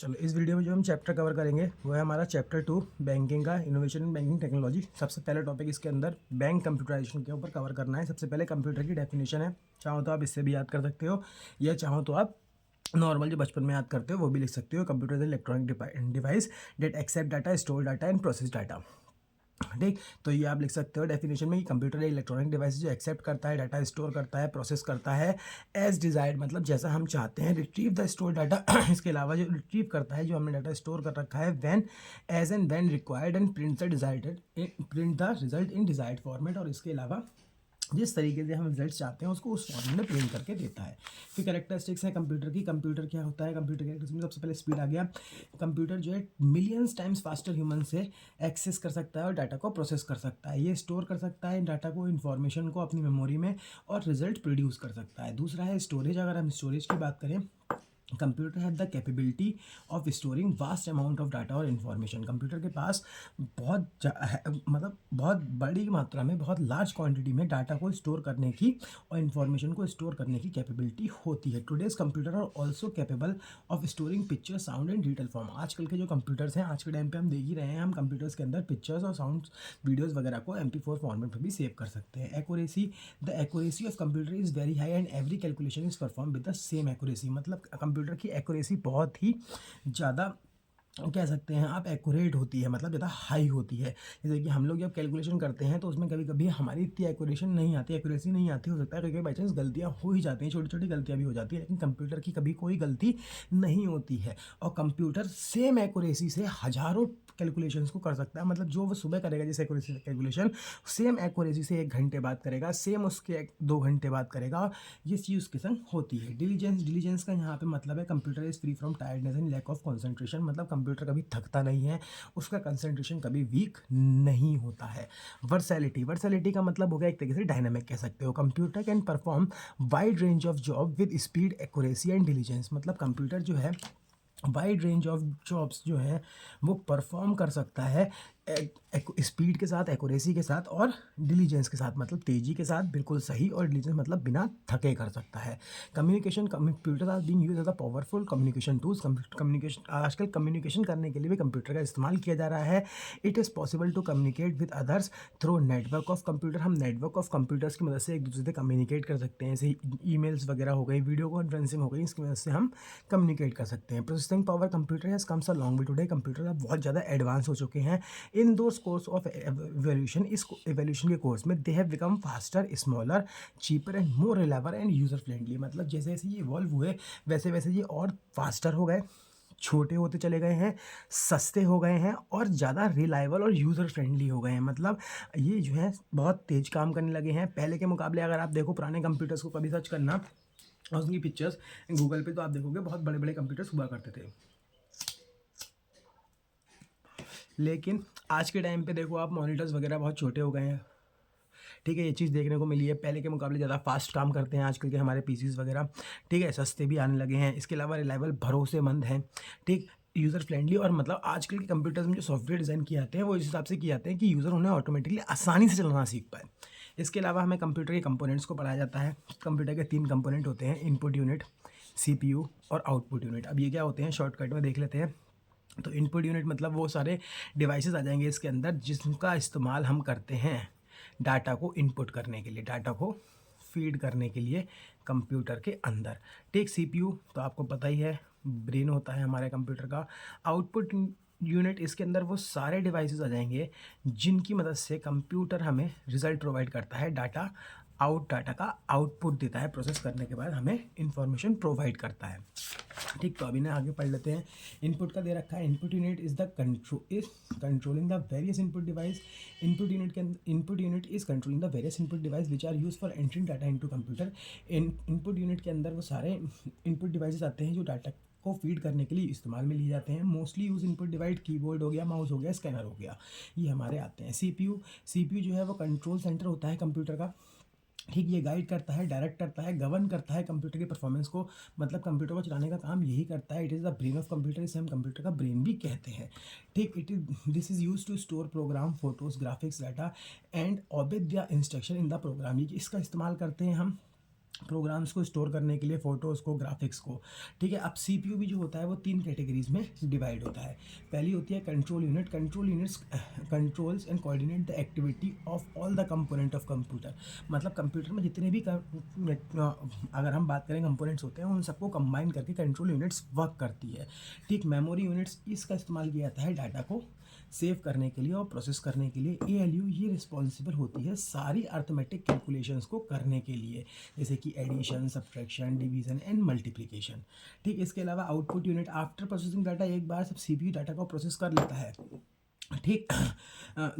चलो इस वीडियो में जो हम चैप्टर कवर करेंगे वो है हमारा चैप्टर 2 बैंकिंग का, इनोवेशन इन बैंकिंग टेक्नोलॉजी। सबसे पहले टॉपिक इसके अंदर बैंक कंप्यूटराइजेशन के ऊपर कवर करना है। सबसे पहले कंप्यूटर की डेफिनेशन है, चाहो तो आप इससे भी याद कर सकते हो या चाहो तो आप नॉर्मल जो बचपन में याद करते हो वो भी लिख सकते हो। Computer is electronic device that accept data, store data and process data. ठीक, तो ये आप लिख सकते हो डेफिनेशन में कि कंप्यूटर एक इलेक्ट्रॉनिक डिवाइस जो एक्सेप्ट करता है, डाटा स्टोर करता है, प्रोसेस करता है एज डिजायर्ड, मतलब जैसा हम चाहते हैं। रिट्रीव द स्टोर डाटा इसके अलावा जो रिट्रीव करता है, जो हमने डाटा स्टोर कर रखा है, when as and when required and print the result in desired format. और इसके अलावा जिस तरीके से हम रिजल्ट चाहते हैं उसको उस फॉर्मेट में प्रिंट करके देता है। फिर कैरेक्टरिस्टिक्स है कंप्यूटर की। कंप्यूटर क्या होता है? कंप्यूटर कैरेक्टरिस्टिक्स में सबसे पहले स्पीड आ गया। कंप्यूटर जो है मिलियंस टाइम्स फास्टर ह्यूमन से एक्सेस कर सकता है और डाटा को प्रोसेस कर सकता है। ये स्टोर कर सकता है डाटा को, इन्फॉर्मेशन को अपनी मेमोरी में, और रिजल्ट प्रोड्यूस कर सकता है। दूसरा है स्टोरेज। अगर हम स्टोरेज की बात करें, computer have the capability of storing vast amount of data और इन्फॉर्मेशन। कंप्यूटर के पास मतलब बहुत बड़ी मात्रा में, बहुत लार्ज क्वांटिटी में डाटा को स्टोर करने की और इन्फॉर्मेशन को स्टोर करने की कैपेबिलिटी होती है। Today's computer are also capable of storing picture, sound and digital form. आजकल के जो कंप्यूटर्स हैं, आज के टाइम पे हम देख ही रहे हैं, हम कंप्यूटर्स के अंदर पिक्चर्स और साउंड वीडियोज़ वगैरह को MP4 फॉर्मेट में भी सेव कर सकते हैं। Accuracy, the accuracy of computer is very high and every calculation is perform with the same accuracy. मतलब कंप्यूटर की एक्यूरेसी बहुत ही ज़्यादा, कह सकते हैं आप, एक्यूरेट होती है, मतलब ज़्यादा हाई होती है। जैसे कि हम लोग जब कैलकुलेशन करते हैं तो उसमें कभी कभी हमारी इतनी एक्यूरेसी नहीं आती। हो सकता है कभी बाई चांस गलतियाँ हो ही जाती हैं, छोटी छोटी गलतियाँ भी हो जाती हैं, लेकिन कंप्यूटर की कभी कोई गलती नहीं होती है। और कंप्यूटर सेम एक्यूरेसी से हज़ारों कैलकुलेशंस को कर सकता है। मतलब जो वो सुबह करेगा जिस एक्यूरेसी से कैलकुलेशन, सेम एक्यूरेसी से 1 घंटे बाद करेगा, सेम उसके 2 घंटे बाद करेगा। ये चीज़ उसके संग होती है। डिलीजेंस का यहाँ पे मतलब है computer is free from tiredness and lack of concentration. मतलब कंप्यूटर कभी थकता नहीं है, उसका कंसंट्रेशन कभी वीक नहीं होता है। वर्सैलिटी का मतलब हो गया एक तरीके से डायनामिक कह सकते हो। Computer can perform wide range of job with speed, accuracy and diligence. मतलब कंप्यूटर जो है वाइड रेंज ऑफ जॉब्स जो है वो परफॉर्म कर सकता है स्पीड के साथ, एक्यूरेसी के साथ और डिलीजेंस के साथ। मतलब तेज़ी के साथ, बिल्कुल सही, और डिलीजेंस मतलब बिना थके कर सकता है। Communication, computer are being used as a powerful communication tools. Communication, आजकल कम्युनिकेशन करने के लिए भी कंप्यूटर का इस्तेमाल किया जा रहा है। It is possible to communicate with others through network of computer. हम नेटवर्क ऑफ कंप्यूटर्स की मदद से एक दूसरे से कम्युनिकेट कर सकते हैं, जैसे ईमेल्स वगैरह हो गई, वीडियो कॉन्फ्रेंसिंग हो गई, इसकी मदद से हम कम्युनिकेट कर सकते हैं। Processing power, computer has comes a long way today. Computer अब बहुत ज़्यादा एडवांस हो चुके हैं। In those course of evolution, इस एवोल्यूशन के कोर्स में they have become faster, smaller, cheaper and more reliable end user friendly. मतलब जैसे जैसे ये इवॉल्व हुए वैसे वैसे ये और फास्टर हो गए, छोटे होते चले गए हैं, सस्ते हो गए हैं और ज़्यादा रिलायबल और यूज़र फ्रेंडली हो गए हैं। मतलब ये जो है बहुत तेज़ काम करने लगे हैं पहले के मुकाबले। अगर आप देखो पुराने कंप्यूटर्स को कभी सर्च करना और उसकी पिक्चर्स गूगल पे, तो आप देखोगे बहुत बड़े बड़े कंप्यूटर्स हुआ करते थे। लेकिन आज के टाइम पे देखो आप, मॉनिटर्स वगैरह बहुत छोटे हो गए हैं। ठीक है, ये चीज़ देखने को मिली है। पहले के मुकाबले ज़्यादा फास्ट काम करते हैं आजकल के हमारे पीसीज वगैरह। ठीक है, सस्ते भी आने लगे हैं। इसके अलावा रिलायबल, भरोसेमंद हैं। ठीक, यूज़र फ्रेंडली, और मतलब आजकल के कंप्यूटर्स में जो सॉफ्टवेयर डिज़ाइन किए जाते हैं वो इस हिसाब से किए जाते हैं कि यूज़र उन्हें ऑटोमेटिकली आसानी से चलाना सीख पाए। इसके अलावा हमें कंप्यूटर के कंपोनेंट्स को पढ़ाया जाता है। कंप्यूटर के 3 कंपोनेंट होते हैं, इनपुट यूनिट, CPU और आउटपुट यूनिट। अब ये क्या होते हैं, शॉर्टकट में देख लेते हैं। तो इनपुट यूनिट मतलब वो सारे डिवाइसेस आ जाएंगे इसके अंदर जिसका इस्तेमाल हम करते हैं डाटा को इनपुट करने के लिए, डाटा को फीड करने के लिए कंप्यूटर के अंदर। ठीक, CPU तो आपको पता ही है, ब्रेन होता है हमारे कंप्यूटर का। आउटपुट यूनिट, इसके अंदर वो सारे डिवाइसेस आ जाएंगे जिनकी मदद से कंप्यूटर हमें रिजल्ट प्रोवाइड करता है, डाटा का आउटपुट देता है, प्रोसेस करने के बाद हमें इंफॉर्मेशन प्रोवाइड करता है। ठीक, तो अभी ना आगे पढ़ लेते हैं। इनपुट का दे रखा है, input unit is controlling the various input device. Input unit is controlling the various input device which are use for entering data into computer. Input unit के अंदर वो सारे इनपुट डिवाइसेस आते हैं जो डाटा को फीड करने के लिए इस्तेमाल में लिए जाते हैं। Mostly use input device keyboard हो गया, माउस हो गया, स्कैनर हो गया, ये हमारे आते हैं। सीपीयू जो है वो कंट्रोल सेंटर होता है कंप्यूटर का। ठीक, ये गाइड करता है, डायरेक्ट करता है, गवर्न करता है कंप्यूटर की परफॉर्मेंस को। मतलब कंप्यूटर को चलाने का काम यही करता है। It is the brain of computer, इसे हम कंप्यूटर का ब्रेन भी कहते हैं। ठीक, this is use to store program, photos, graphics, data and obey the instruction in the program. ये इसका इस्तेमाल करते हैं हम प्रोग्राम्स को स्टोर करने के लिए, फोटोज़ को, ग्राफिक्स को। ठीक है, अब सीपीयू भी जो होता है वो 3 कैटेगरीज में डिवाइड होता है। पहली होती है control unit. Control units controls and coordinate the activity of all the component of computer. मतलब कंप्यूटर में जितने भी अगर हम बात करें कंपोनेंट्स होते हैं उन सबको कंबाइन करके कंट्रोल यूनिट्स वर्क करती है। ठीक, मेमोरी यूनिट्स इसका इस्तेमाल किया जाता है डाटा को सेव करने के लिए और प्रोसेस करने के लिए। एएलयू ये रिस्पॉन्सिबल होती है सारी अर्थमेटिक कैलकुलेशंस को करने के लिए, जैसे कि addition, subtraction, division and multiplication. ठीक, इसके अलावा output unit after processing data एक बार सब सीपीयू डाटा को प्रोसेस कर लेता है। ठीक,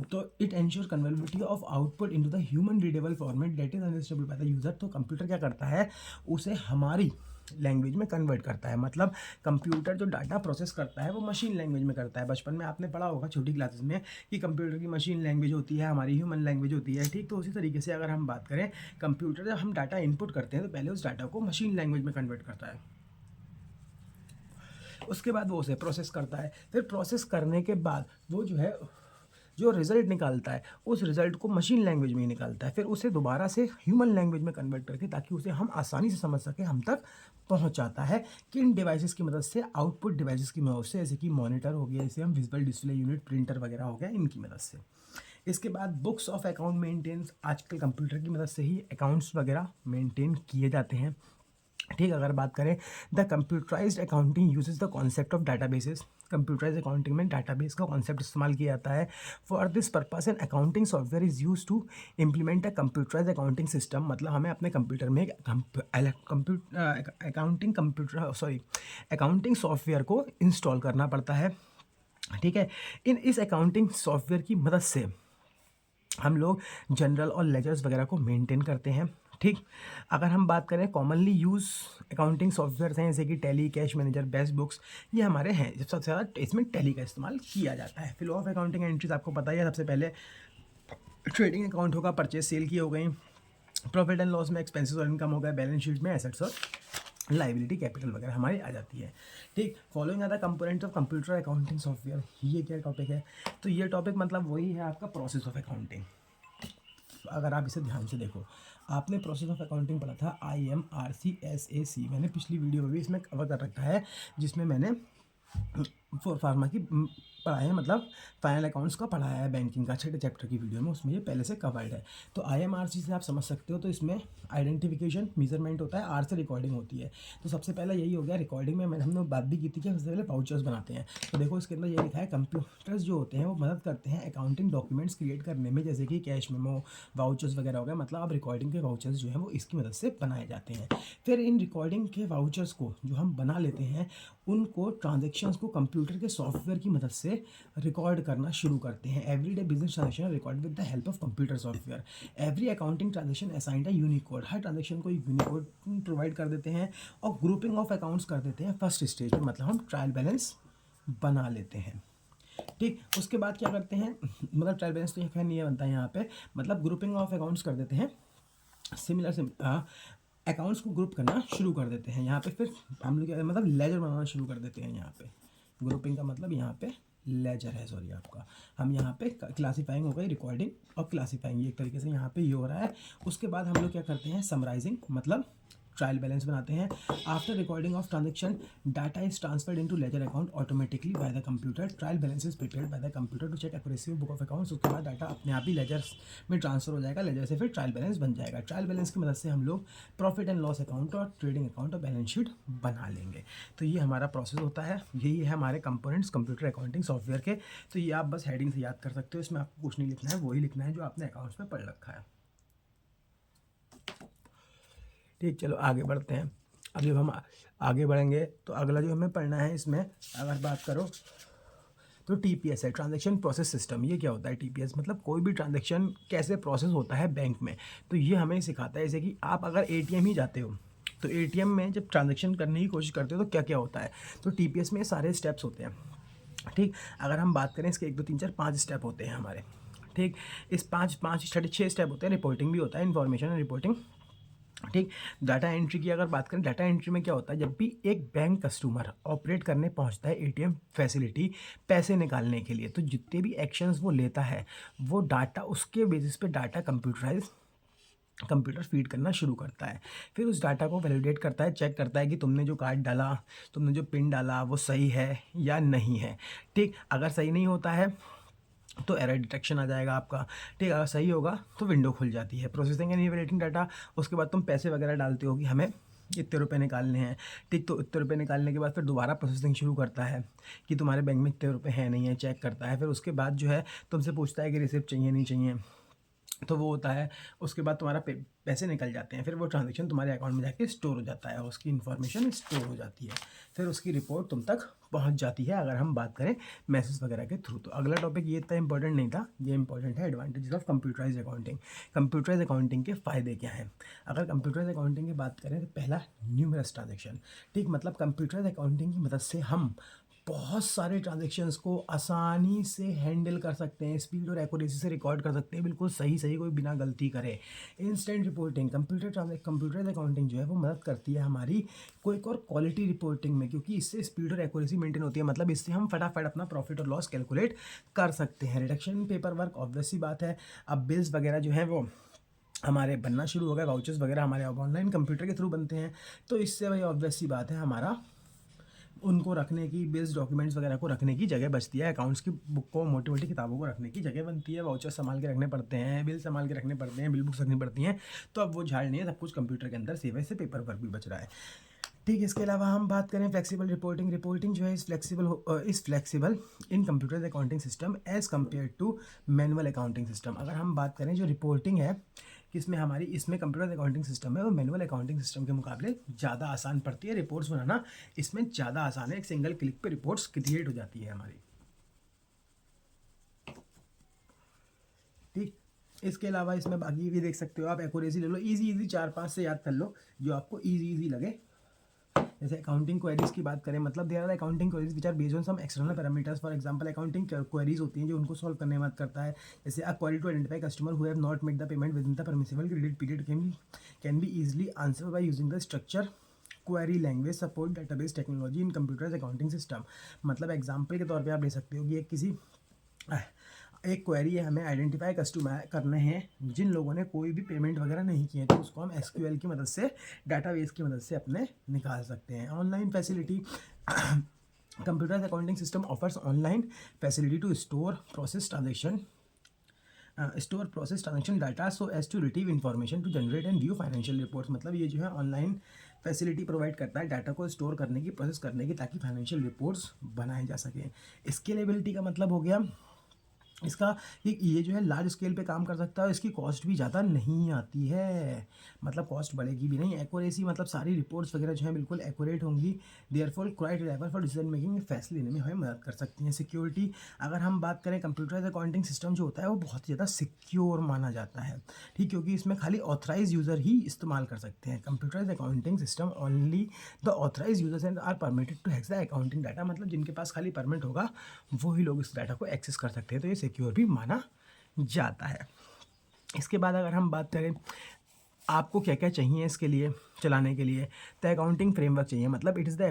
तो it ensure convertibility of output into the human readable format that is understandable by the user. तो कंप्यूटर क्या करता है, उसे हमारी लैंग्वेज में कन्वर्ट करता है। मतलब कंप्यूटर जो डाटा प्रोसेस करता है वो मशीन लैंग्वेज में करता है। बचपन में आपने पढ़ा होगा छोटी क्लासेस में कि कंप्यूटर की मशीन लैंग्वेज होती है, हमारी ह्यूमन लैंग्वेज होती है। ठीक, तो उसी तरीके से अगर हम बात करें, कंप्यूटर जब हम डाटा इनपुट करते हैं तो पहले उस डाटा को मशीन लैंग्वेज में कन्वर्ट करता है, उसके बाद वो उसे प्रोसेस करता है। फिर प्रोसेस करने के बाद वो जो रिज़ल्ट निकालता है उस रिज़ल्ट को मशीन लैंग्वेज में ही निकालता है, फिर उसे दोबारा से ह्यूमन लैंग्वेज में कन्वर्ट करके ताकि उसे हम आसानी से समझ सकें हम तक पहुंचाता है। किन डिवाइसेस की मदद से, आउटपुट डिवाइसेस की मदद से, जैसे कि मॉनिटर हो गया, जैसे हम विजुअल डिस्प्ले यूनिट, प्रिंटर वगैरह हो गया, इनकी मदद से। इसके बाद बुक्स ऑफ अकाउंट मेंटेन्स, आजकल कंप्यूटर की मदद से ही अकाउंट्स वगैरह मेंटेन किए जाते हैं। ठीक, अगर बात करें the computerized accounting uses the concept of databases. Computerize accounting में डाटाबेस का कॉन्सेप्ट इस्तेमाल किया जाता है। For this purpose an accounting software is use to implement a computerize accounting system. मतलब हमें अपने कंप्यूटर में अकाउंटिंग सॉफ्टवेयर को इंस्टॉल करना पड़ता है। ठीक है, इस अकाउंटिंग सॉफ्टवेयर की मदद से हम लोग जनरल और लेजर्स वगैरह को मेंटेन करते हैं। ठीक, अगर हम बात करें कॉमनली यूज़ अकाउंटिंग सॉफ्टवेयर हैं जैसे कि tally, cash manager, best books, ये हमारे हैं। सबसे ज़्यादा इसमें टैली का इस्तेमाल किया जाता है। फ्लो ऑफ अकाउंटिंग एंट्रीज आपको पता ही है, सबसे पहले ट्रेडिंग अकाउंट होगा, परचेज सेल की हो गई, प्रॉफिट एंड लॉस में एक्सपेंसेस और इनकम हो गया, बैलेंस शीट में एसेट्स और लाइबिलिटी, कैपिटल वगैरह हमारी आ जाती है। ठीक, following other components of computer accounting software, ये क्या टॉपिक है, तो ये टॉपिक मतलब वही है आपका प्रोसेस ऑफ अकाउंटिंग। अगर आप इसे ध्यान से देखो, आपने प्रोसेस ऑफ अकाउंटिंग पढ़ा था IMRC, मैंने पिछली वीडियो में भी इसमें कवर कर रखा है, जिसमें मैंने फॉर फार्मा की पढ़ाया है, मतलब फाइनल अकाउंट्स का पढ़ाया है बैंकिंग का, 6 चैप्टर की वीडियो में, उसमें ये पहले से कवर्ड है। तो IMRC से आप समझ सकते हो, तो इसमें आइडेंटिफिकेशन, मेजरमेंट होता है, R से रिकॉर्डिंग होती है। तो सबसे पहले यही हो गया रिकॉर्डिंग में, मैंने हम लोग बात भी की थी कि सबसे पहले वाउचर्स बनाते हैं। तो देखो इसके अंदर ये लिखा है कंप्यूटर्स जो होते हैं वो मदद करते हैं अकाउंटिंग डॉक्यूमेंट्स क्रिएट करने में, जैसे कि कैश मेमो, वाउचर्स वगैरह हो गया। मतलब अब रिकॉर्डिंग के वाउचर्स जो हैं वो इसकी मदद से बनाए जाते हैं। फिर इन रिकॉर्डिंग के वाउचर्स को जो हम बना लेते हैं उनको, ट्रांजेक्शन्स को कंप्यूटर के सॉफ्टवेयर की मदद से रिकॉर्ड करना शुरू करते हैं। Everyday business transaction record with the help of computer software. Every accounting transaction assigned a Unicode, her transaction को एक यूनिकोड प्रोवाइड कर देते हैं और ग्रुपिंग ऑफ अकाउंट्स कर देते हैं फर्स्ट स्टेज में, मतलब हम ट्रायल बैलेंस बना लेते हैं। ठीक, उसके बाद क्या करते हैं, मतलब ट्रायल बैलेंस तो खैर नहीं बनता है यहाँ पे, मतलब ग्रुपिंग ऑफ अकाउंट्स कर देते हैं, सिमिलर अकाउंट्स को ग्रुप करना शुरू कर देते हैं। यहाँ पे फिर हम लोग मतलब लेजर बनाना शुरू कर देते हैं। यहाँ पे ग्रुपिंग का मतलब यहाँ पे लेजर है, सॉरी आपका, हम यहाँ पे क्लासीफाइंग हो गई, रिकॉर्डिंग और क्लासीफाइंग, ये एक तरीके से यहाँ पे ये हो रहा है। उसके बाद हम लोग क्या करते हैं, समराइजिंग, मतलब ट्रायल बैलेंस बनाते हैं। After recording of transaction data is transferred into ledger account automatically by the computer. Trial balance is prepared by the computer to check accuracy of book of accounts. उसके बाद data अपने आप ही laser में transfer हो जाएगा, laser से फिर trial balance बन जाएगा। ट्रायल बैलेंस की मदद से हम लोग प्रॉफिट एंड लॉस अकाउंट और ट्रेडिंग अकाउंट और बैलेंस शीट बना लेंगे। तो ये हमारा प्रोसेस होता है, यही है हमारे कंपोनेंट्स कंप्यूटर अकाउंटिंग सॉफ्टवेयर के। तो ये आप बस हेडिंग से याद कर सकते हो, इसमें आपको कुछ नहीं लिखना है, वही लिखना है जो आपने अकाउंट्स में पढ़ रखा है। ठीक, चलो आगे बढ़ते हैं। अब जब हम आगे बढ़ेंगे तो अगला जो हमें पढ़ना है, इसमें अगर बात करो तो TPS है, ट्रांजैक्शन प्रोसेस सिस्टम। ये क्या होता है TPS, मतलब कोई भी ट्रांजैक्शन कैसे प्रोसेस होता है बैंक में, तो ये हमें सिखाता है। जैसे कि आप अगर ATM ही जाते हो तो ATM में जब ट्रांजैक्शन करने की कोशिश करते हो तो क्या क्या होता है, तो TPS में सारे स्टेप्स होते हैं। ठीक, अगर हम बात करें इसके 1 2 3 4 5 स्टेप होते हैं हमारे। ठीक, इस 6 स्टेप होते हैं। रिपोर्टिंग भी होता है, इन्फॉर्मेशन एंड रिपोर्टिंग। ठीक, डाटा एंट्री की अगर बात करें, डाटा एंट्री में क्या होता है, जब भी एक बैंक कस्टमर ऑपरेट करने पहुंचता है ATM फैसिलिटी पैसे निकालने के लिए, तो जितने भी एक्शंस वो लेता है वो डाटा, उसके बेसिस पे डाटा कंप्यूटराइज कंप्यूटर फीड करना शुरू करता है। फिर उस डाटा को वैलिडेट करता है, चेक करता है कि तुमने जो कार्ड डाला, तुमने जो पिन डाला वो सही है या नहीं है। ठीक, अगर सही नहीं होता है तो एरर डिटेक्शन आ जाएगा आपका। ठीक, अगर सही होगा तो विंडो खुल जाती है। प्रोसेसिंग एंड वैलिडेटिंग डाटा, उसके बाद तुम पैसे वगैरह डालते हो कि हमें इतने रुपए निकालने हैं। ठीक, तो इतने रुपए निकालने के बाद फिर दोबारा प्रोसेसिंग शुरू करता है कि तुम्हारे बैंक में इतने रुपए हैं नहीं है, चेक करता है। फिर उसके बाद जो है तुमसे पूछता है कि रिसिप्ट चाहिए नहीं चाहिए, तो वो होता है। उसके बाद तुम्हारा पैसे निकल जाते हैं। फिर वो ट्रांजेक्शन तुम्हारे अकाउंट में जाके स्टोर हो जाता है, उसकी इन्फॉर्मेशन स्टोर हो जाती है। फिर उसकी रिपोर्ट तुम तक पहुंच जाती है, अगर हम बात करें मैसेज वगैरह के थ्रू। तो अगला टॉपिक ये इतना इंपॉर्टेंट नहीं था, ये इंपॉर्टेंट है advantages of computerize accounting. Computerize accounting के फ़ायदे क्या हैं? अगर कंप्यूटराइज अकाउंटिंग की बात करें तो पहला, न्यूमरस ट्रांजेक्शन। ठीक, मतलब कंप्यूटराइज अकाउंटिंग की मदद से हम बहुत सारे ट्रांजेक्शन्स को आसानी से हैंडल कर सकते हैं, स्पीड और एक्यूरेसी से रिकॉर्ड कर सकते हैं, बिल्कुल सही सही, कोई बिना गलती करे। इंस्टेंट रिपोर्टिंग, कंप्यूटराइज अकाउंटिंग जो है वो मदद करती है हमारी कोई और क्वालिटी रिपोर्टिंग में, क्योंकि इससे स्पीड और एक्यूरेसी मेंटेन होती है। मतलब इससे हम फटाफट अपना प्रॉफिट और लॉस कैलकुलेट कर सकते हैं। Reduction in paper work, obvious सी बात है। अब बिल्स वगैरह जो है वो हमारे बनना शुरू हो गए, वाउचर्स वगैरह हमारे अब ऑनलाइन कंप्यूटर के थ्रू बनते हैं। तो इससे भाई ऑब्वियस सी बात है हमारा उनको रखने की, बिल्स डॉक्यूमेंट्स वगैरह को रखने की जगह बचती है। अकाउंट्स की बुक को, मोटी मोटी किताबों को रखने की जगह बनती है। वाउचर संभाल के रखने पड़ते हैं, बिल संभाल के रखने पड़ते हैं, बिल बुक्स रखनी पड़ती हैं। तो अब वो झाड़ नहीं है, सब कुछ कंप्यूटर के अंदर सेव है, इससे पेपर वर्क भी बच रहा है। ठीक, इसके अलावा हम बात करें फ्लेक्सिबल रिपोर्टिंग। रिपोर्टिंग जो है is flexible in computer accounting system as compare to manual accounting system. अगर हम बात करें जो रिपोर्टिंग है किसमें हमारी, इसमें कंप्यूटर अकाउंटिंग सिस्टम है, वो मैनुअल अकाउंटिंग सिस्टम के मुकाबले ज़्यादा आसान पड़ती है। रिपोर्ट्स बनाना इसमें ज़्यादा आसान है, एक सिंगल क्लिक पे रिपोर्ट्स क्रिएट हो जाती है हमारी। ठीक, इसके अलावा इसमें बाकी भी देख सकते हो आप। एक्यूरेसी ले लो, इजी 4-5 से याद कर लो जो आपको इजी लगे। जैसे अकाउंटिंग क्वेरीज की बात करें, मतलब there are accounting queries which are based on some external parameters. For example, accounting queries होती हैं जो उनको सॉल्व करने में मदद करता है। जैसे a query to identify customer who have not made the payment within the permissible credit period can be easily answered by using the structure query language support database technology in computers accounting system. मतलब example के तौर पर आप ले सकते हो कि एक क्वेरी है, हमें आइडेंटिफाई कस्टमर करने हैं जिन लोगों ने कोई भी पेमेंट वगैरह नहीं किए, तो उसको हम एसक्यूएल की मदद से, डाटाबेस की मदद से अपने निकाल सकते हैं। Online facility, computer accounting system offers online facility to store process transaction data so as to retrieve information to generate and view financial reports. मतलब ये जो है ऑनलाइन फैसिलिटी प्रोवाइड करता है डाटा को स्टोर करने की, प्रोसेस करने की, ताकि फाइनेंशियल रिपोर्ट्स बनाए जा सकें। स्केलेबिलिटी का मतलब हो गया इसका ये जो है लार्ज स्केल पे काम कर सकता है, इसकी कॉस्ट भी ज़्यादा नहीं आती है, मतलब कॉस्ट बढ़ेगी भी नहीं। एक्यूरेसी, मतलब सारी रिपोर्ट्स वगैरह जो है बिल्कुल एक्यूरेट होंगी, therefore quite reliable for decision making, फैसले लेने में हमें मदद कर सकती हैं। सिक्योरिटी, अगर हम बात करें कंप्यूटराइज अकाउंटिंग सिस्टम जो होता है वो बहुत ज़्यादा सिक्योर माना जाता है। ठीक, क्योंकि इसमें खाली ऑथराइज यूज़र ही इस्तेमाल कर सकते हैं। Computerize accounting system only the authorize users and are permitted to access the accounting data. मतलब जिनके पास खाली परमिट होगा वही लोग इस डाटा को एक्सेस कर सकते हैं, तो ये सिक्योर भी माना जाता है। इसके बाद अगर हम बात करें आपको क्या क्या चाहिए इसके लिए चलाने के लिए, तो अकाउंटिंग फ्रेमवर्क चाहिए। मतलब it is the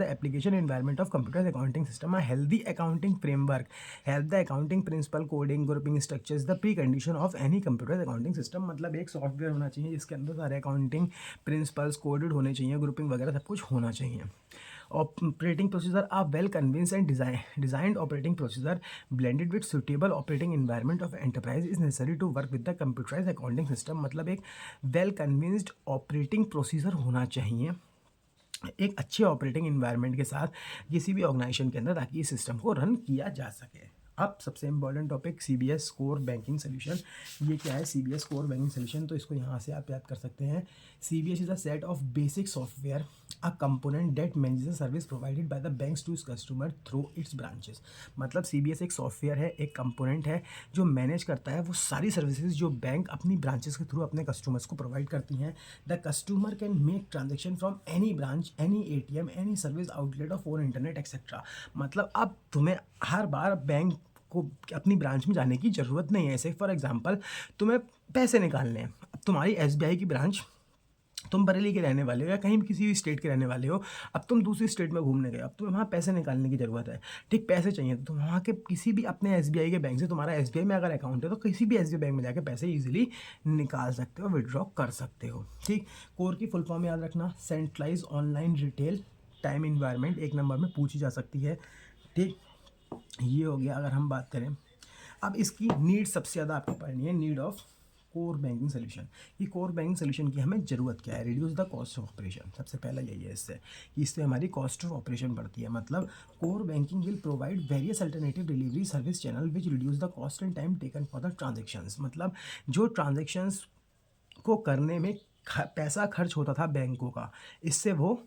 application environment of computer accounting system. Healthy accounting framework help the accounting principle coding grouping structures the pre condition of any computer accounting system. मतलब एक सॉफ्टवेयर होना चाहिए जिसके अंदर सारे अकाउंटिंग प्रिंसिपल्स कोडेड होने चाहिए, grouping वगैरह सब कुछ होना चाहिए। Operating procedure, a well convinced and designed operating procedure blended with suitable operating environment of enterprise is necessary to work with the computerized accounting system। मतलब एक well convinced operating procedure होना चाहिए एक अच्छे ऑपरेटिंग इन्वायरमेंट के साथ किसी भी ऑर्गेनाइजेशन के अंदर, ताकि इस सिस्टम को रन किया जा सके। अब सबसे important topic CBS core banking solution. ये क्या है CBS कोर बैंकिंग सोल्यूशन? तो इसको यहाँ से आप याद कर सकते हैं। CBS is a set of basic software a component that manages the service provided by the banks to its customer through its branches. मतलब CBS एक सॉफ्टवेयर है, एक कंपोनेंट है जो मैनेज करता है वो सारी सर्विसेज जो बैंक अपनी ब्रांचेस के थ्रू अपने कस्टमर्स को प्रोवाइड करती हैं। The customer can make transaction from any branch, any ATM, any service outlet of own internet etcetera. मतलब अब तुम्हें हर बार बैंक को अपनी ब्रांच में जाने की ज़रूरत नहीं है। ऐसे फॉर एग्जांपल तुम्हें पैसे निकालने हैं, अब तुम्हारी SBI की ब्रांच तुम बरेली के रहने वाले हो या कहीं भी किसी भी स्टेट के रहने वाले हो, अब तुम दूसरी स्टेट में घूमने गए, अब तुम्हें वहाँ पैसे निकालने की ज़रूरत है, ठीक, पैसे चाहिए तो तुम वहाँ के किसी भी अपने एसबीआई के बैंक से, तुम्हारा एसबीआई में अगर अकाउंट है तो किसी भी एसबीआई बैंक में जाकर पैसे ईजिली निकाल सकते हो, विड्रॉ कर सकते हो, ठीक। कोर की फुल फॉर्म याद रखना, centralize online retail time environment, एक नंबर में पूछी जा सकती है, ठीक। ये हो गया अगर हम बात करें। अब इसकी नीड सबसे ज़्यादा आपको पढ़नी है, need of core banking solution. ये कोर बैंकिंग सोल्यूशन की हमें ज़रूरत क्या है? Reduce the cost of operation, सबसे पहला यही है इससे कि इससे हमारी कॉस्ट ऑफ ऑपरेशन बढ़ती है। मतलब core banking will provide various alternative delivery service channel which reduce the cost and time taken for the transactions. मतलब जो ट्रांजेक्शन्स को करने में पैसा खर्च होता था बैंकों का, इससे वो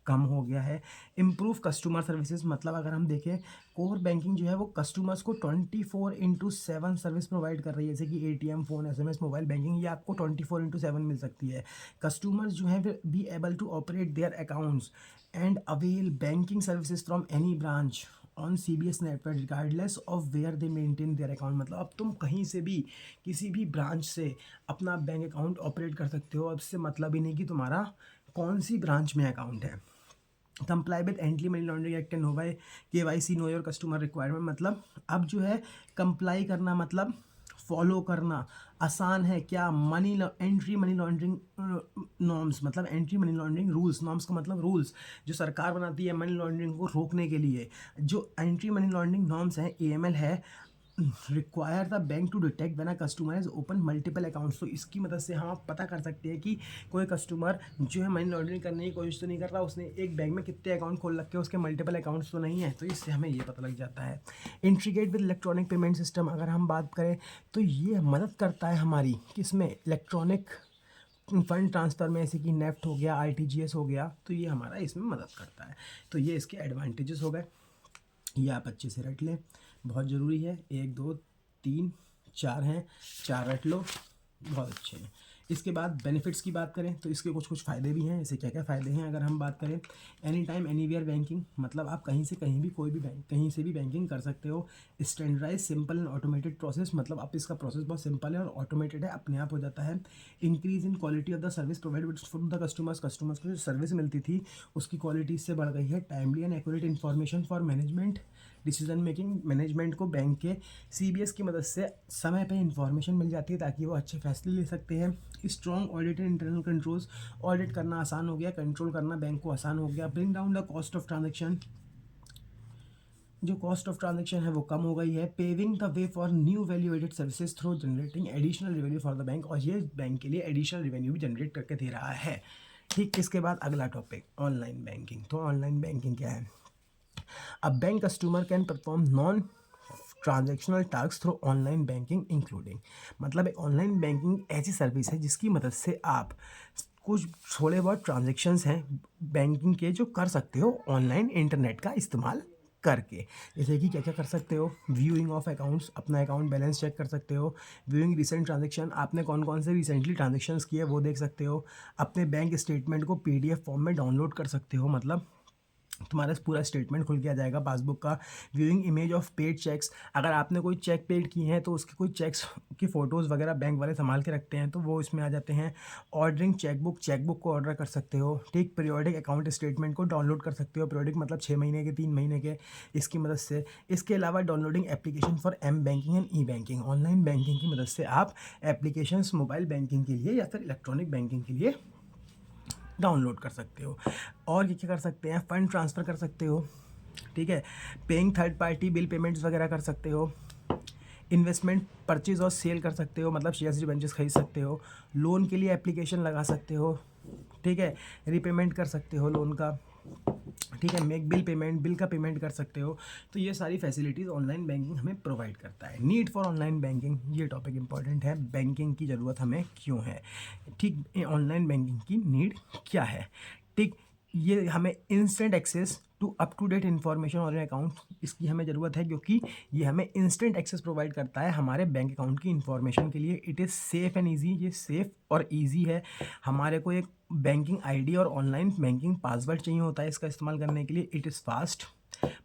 कम हो गया है। इम्प्रूव कस्टमर सर्विसेज, मतलब अगर हम देखें कोर बैंकिंग जो है वो कस्टमर्स को 24/7 सर्विस प्रोवाइड कर रही है, जैसे कि ATM, phone, SMS, mobile banking, ये आपको 24/7 मिल सकती है। कस्टमर्स जो हैं be able to operate their accounts and avail banking services from any branch on CBS network regardless of where they maintain their account. मतलब अब तुम कहीं से भी किसी भी ब्रांच से अपना बैंक अकाउंट ऑपरेट कर सकते हो। अब इससे मतलब ही नहीं कि तुम्हारा कौन सी ब्रांच में अकाउंट है। Comply with anti money laundering act and नोवाई KYC know your customer requirement. मतलब अब जो है कंप्लाई करना मतलब फॉलो करना आसान है। क्या एंट्री मनी लॉन्ड्रिंग नॉर्म्स, मतलब entry money laundering rules, norms का मतलब रूल्स जो सरकार बनाती है मनी लॉन्ड्रिंग को रोकने के लिए। जो एंट्री मनी लॉन्ड्रिंग नॉर्म्स हैं, AML है, require the bank to detect when a customer is open multiple accounts. तो इसकी मदद से हम आप पता कर सकते हैं कि कोई कस्टमर जो है मनी लॉन्ड्रिंग करने की कोशिश तो नहीं कर रहा, उसने एक बैंक में कितने अकाउंट खोल रखे हैं, उसके मल्टीपल अकाउंट्स तो नहीं है। तो इससे हमें ये पता लग जाता है। Integrate with electronic payment system, अगर हम बात करें तो ये मदद करता है हमारी किसमें, इलेक्ट्रॉनिक फंड ट्रांसफ़र में, जैसे कि नेफ्ट हो गया, RTGS हो गया, तो ये हमारा इसमें मदद करता है। तो ये इसके एडवांटेजेस हो गए, ये आप अच्छे से रट लें, बहुत ज़रूरी है। 1 2 3 4 हैं, 4 रट लो, बहुत अच्छे हैं। इसके बाद बेनिफिट्स की बात करें तो इसके कुछ कुछ फ़ायदे भी हैं। जैसे क्या क्या फ़ायदे हैं अगर हम बात करें, एनी टाइम एनीवेयर बैंकिंग, मतलब आप कहीं से कहीं भी कोई भी बैंक कहीं से भी बैंकिंग कर सकते हो। Standardize simple and automated process, मतलब आप इसका प्रोसेस बहुत सिंपल है और ऑटोमेटेड है, अपने आप हो जाता है। Increase in quality of the service provided for the customers, customers को जो सर्विस मिलती थी उसकी क्वालिटी इससे बढ़ गई है। Timely and accurate information for management decision making, management को बैंक के CBS की मदद से समय पे इंफॉर्मेशन मिल जाती है ताकि वो अच्छे फैसले ले सकते हैं। Strong audit and internal controls, audit करना आसान हो गया, कंट्रोल करना बैंक को आसान हो गया। Bring down the cost of transaction, जो कॉस्ट ऑफ ट्रांजेक्शन है वो कम हो गई है। Paving the way for new value added services through generating additional revenue for the bank, और ये बैंक के लिए एडिशनल रेवेन्यू भी जनरेट करके दे रहा है, ठीक। इसके बाद अगला टॉपिक ऑनलाइन बैंकिंग। तो ऑनलाइन बैंकिंग क्या है? A bank customer can perform non transactional task through online banking including, मतलब एक ऑनलाइन बैंकिंग ऐसी सर्विस है जिसकी मदद से आप कुछ थोड़े बहुत ट्रांजेक्शन्स हैं बैंकिंग के जो कर सकते हो ऑनलाइन इंटरनेट का इस्तेमाल करके। जैसे कि क्या क्या कर सकते हो, व्यूइंग ऑफ अकाउंट्स, अपना अकाउंट बैलेंस चेक कर सकते हो। व्यूइंग रिसेंट ट्रांजेक्शन, आपने कौन कौन से रिसेंटली ट्रांजेक्शन्स किए वो देख सकते हो। अपने बैंक स्टेटमेंट को PDF फॉर्म में डाउनलोड कर सकते हो, मतलब तुम्हारा पूरा स्टेटमेंट खुल के आ जाएगा पासबुक का। Viewing image of paid cheques, अगर आपने कोई चेक पेड किए हैं तो उसके कोई चेक्स की फ़ोटोज़ वगैरह बैंक वाले संभाल के रखते हैं तो वो इसमें आ जाते हैं। ऑर्डरिंग चेकबुक, चेकबुक को ऑर्डर कर सकते हो, ठीक। पीरियोडिक अकाउंट स्टेटमेंट को डाउनलोड कर सकते हो, पीरियोडिक मतलब 6 महीने के, 3 महीने के, इसकी मदद से। इसके अलावा downloading application for M banking and E banking, online banking की मदद से आप एप्लीकेशंस मोबाइल बैंकिंग के लिए या फिर इलेक्ट्रॉनिक बैंकिंग के लिए डाउनलोड कर सकते हो। और ये क्या कर सकते हैं, फ़ंड ट्रांसफ़र कर सकते हो, ठीक है। Paying third party bill payments वगैरह कर सकते हो। इन्वेस्टमेंट परचेज और सेल कर सकते हो, मतलब शेयर्स डिबेंचर्स खरीद सकते हो। लोन के लिए एप्लीकेशन लगा सकते हो, ठीक है। रिपेमेंट कर सकते हो लोन का, ठीक है। मेक बिल पेमेंट, बिल का पेमेंट कर सकते हो। तो ये सारी फैसिलिटीज़ ऑनलाइन बैंकिंग हमें प्रोवाइड करता है। नीड फॉर ऑनलाइन बैंकिंग, ये टॉपिक इंपॉर्टेंट है, बैंकिंग की ज़रूरत हमें क्यों है, ठीक। ऑनलाइन बैंकिंग की नीड क्या है, ठीक। ये हमें instant access to up to date information on account, इसकी हमें ज़रूरत है क्योंकि ये हमें इंस्टेंट एक्सेस प्रोवाइड करता है हमारे बैंक अकाउंट की इन्फॉर्मेशन के लिए। It is safe and easy, ये सेफ़ और ईजी है। हमारे को एक बैंकिंग ID और ऑनलाइन बैंकिंग पासवर्ड चाहिए होता है इसका इस्तेमाल करने के लिए। इट इज़ फास्ट,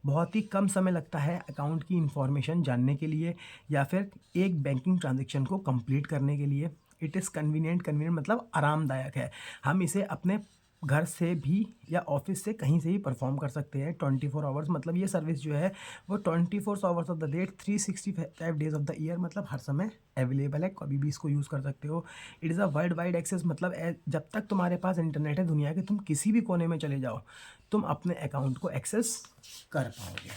बहुत ही कम समय लगता है अकाउंट की इन्फॉर्मेशन जानने के लिए या फिर एक बैंकिंग ट्रांजेक्शन को कंप्लीट करने के लिए। इट इज़ कन्वीनियंट मतलब आरामदायक है। हम इसे अपने घर से भी या ऑफिस से कहीं से भी परफॉर्म कर सकते हैं 24 आवर्स। मतलब ये सर्विस जो है वो 24 hours of the day 365 days of the year मतलब हर समय अवेलेबल है, कभी भी इसको यूज़ कर सकते हो। It is a world wide access मतलब जब तक तुम्हारे पास इंटरनेट है दुनिया के तुम किसी भी कोने में चले जाओ तुम अपने अकाउंट को एक्सेस कर पाओगे।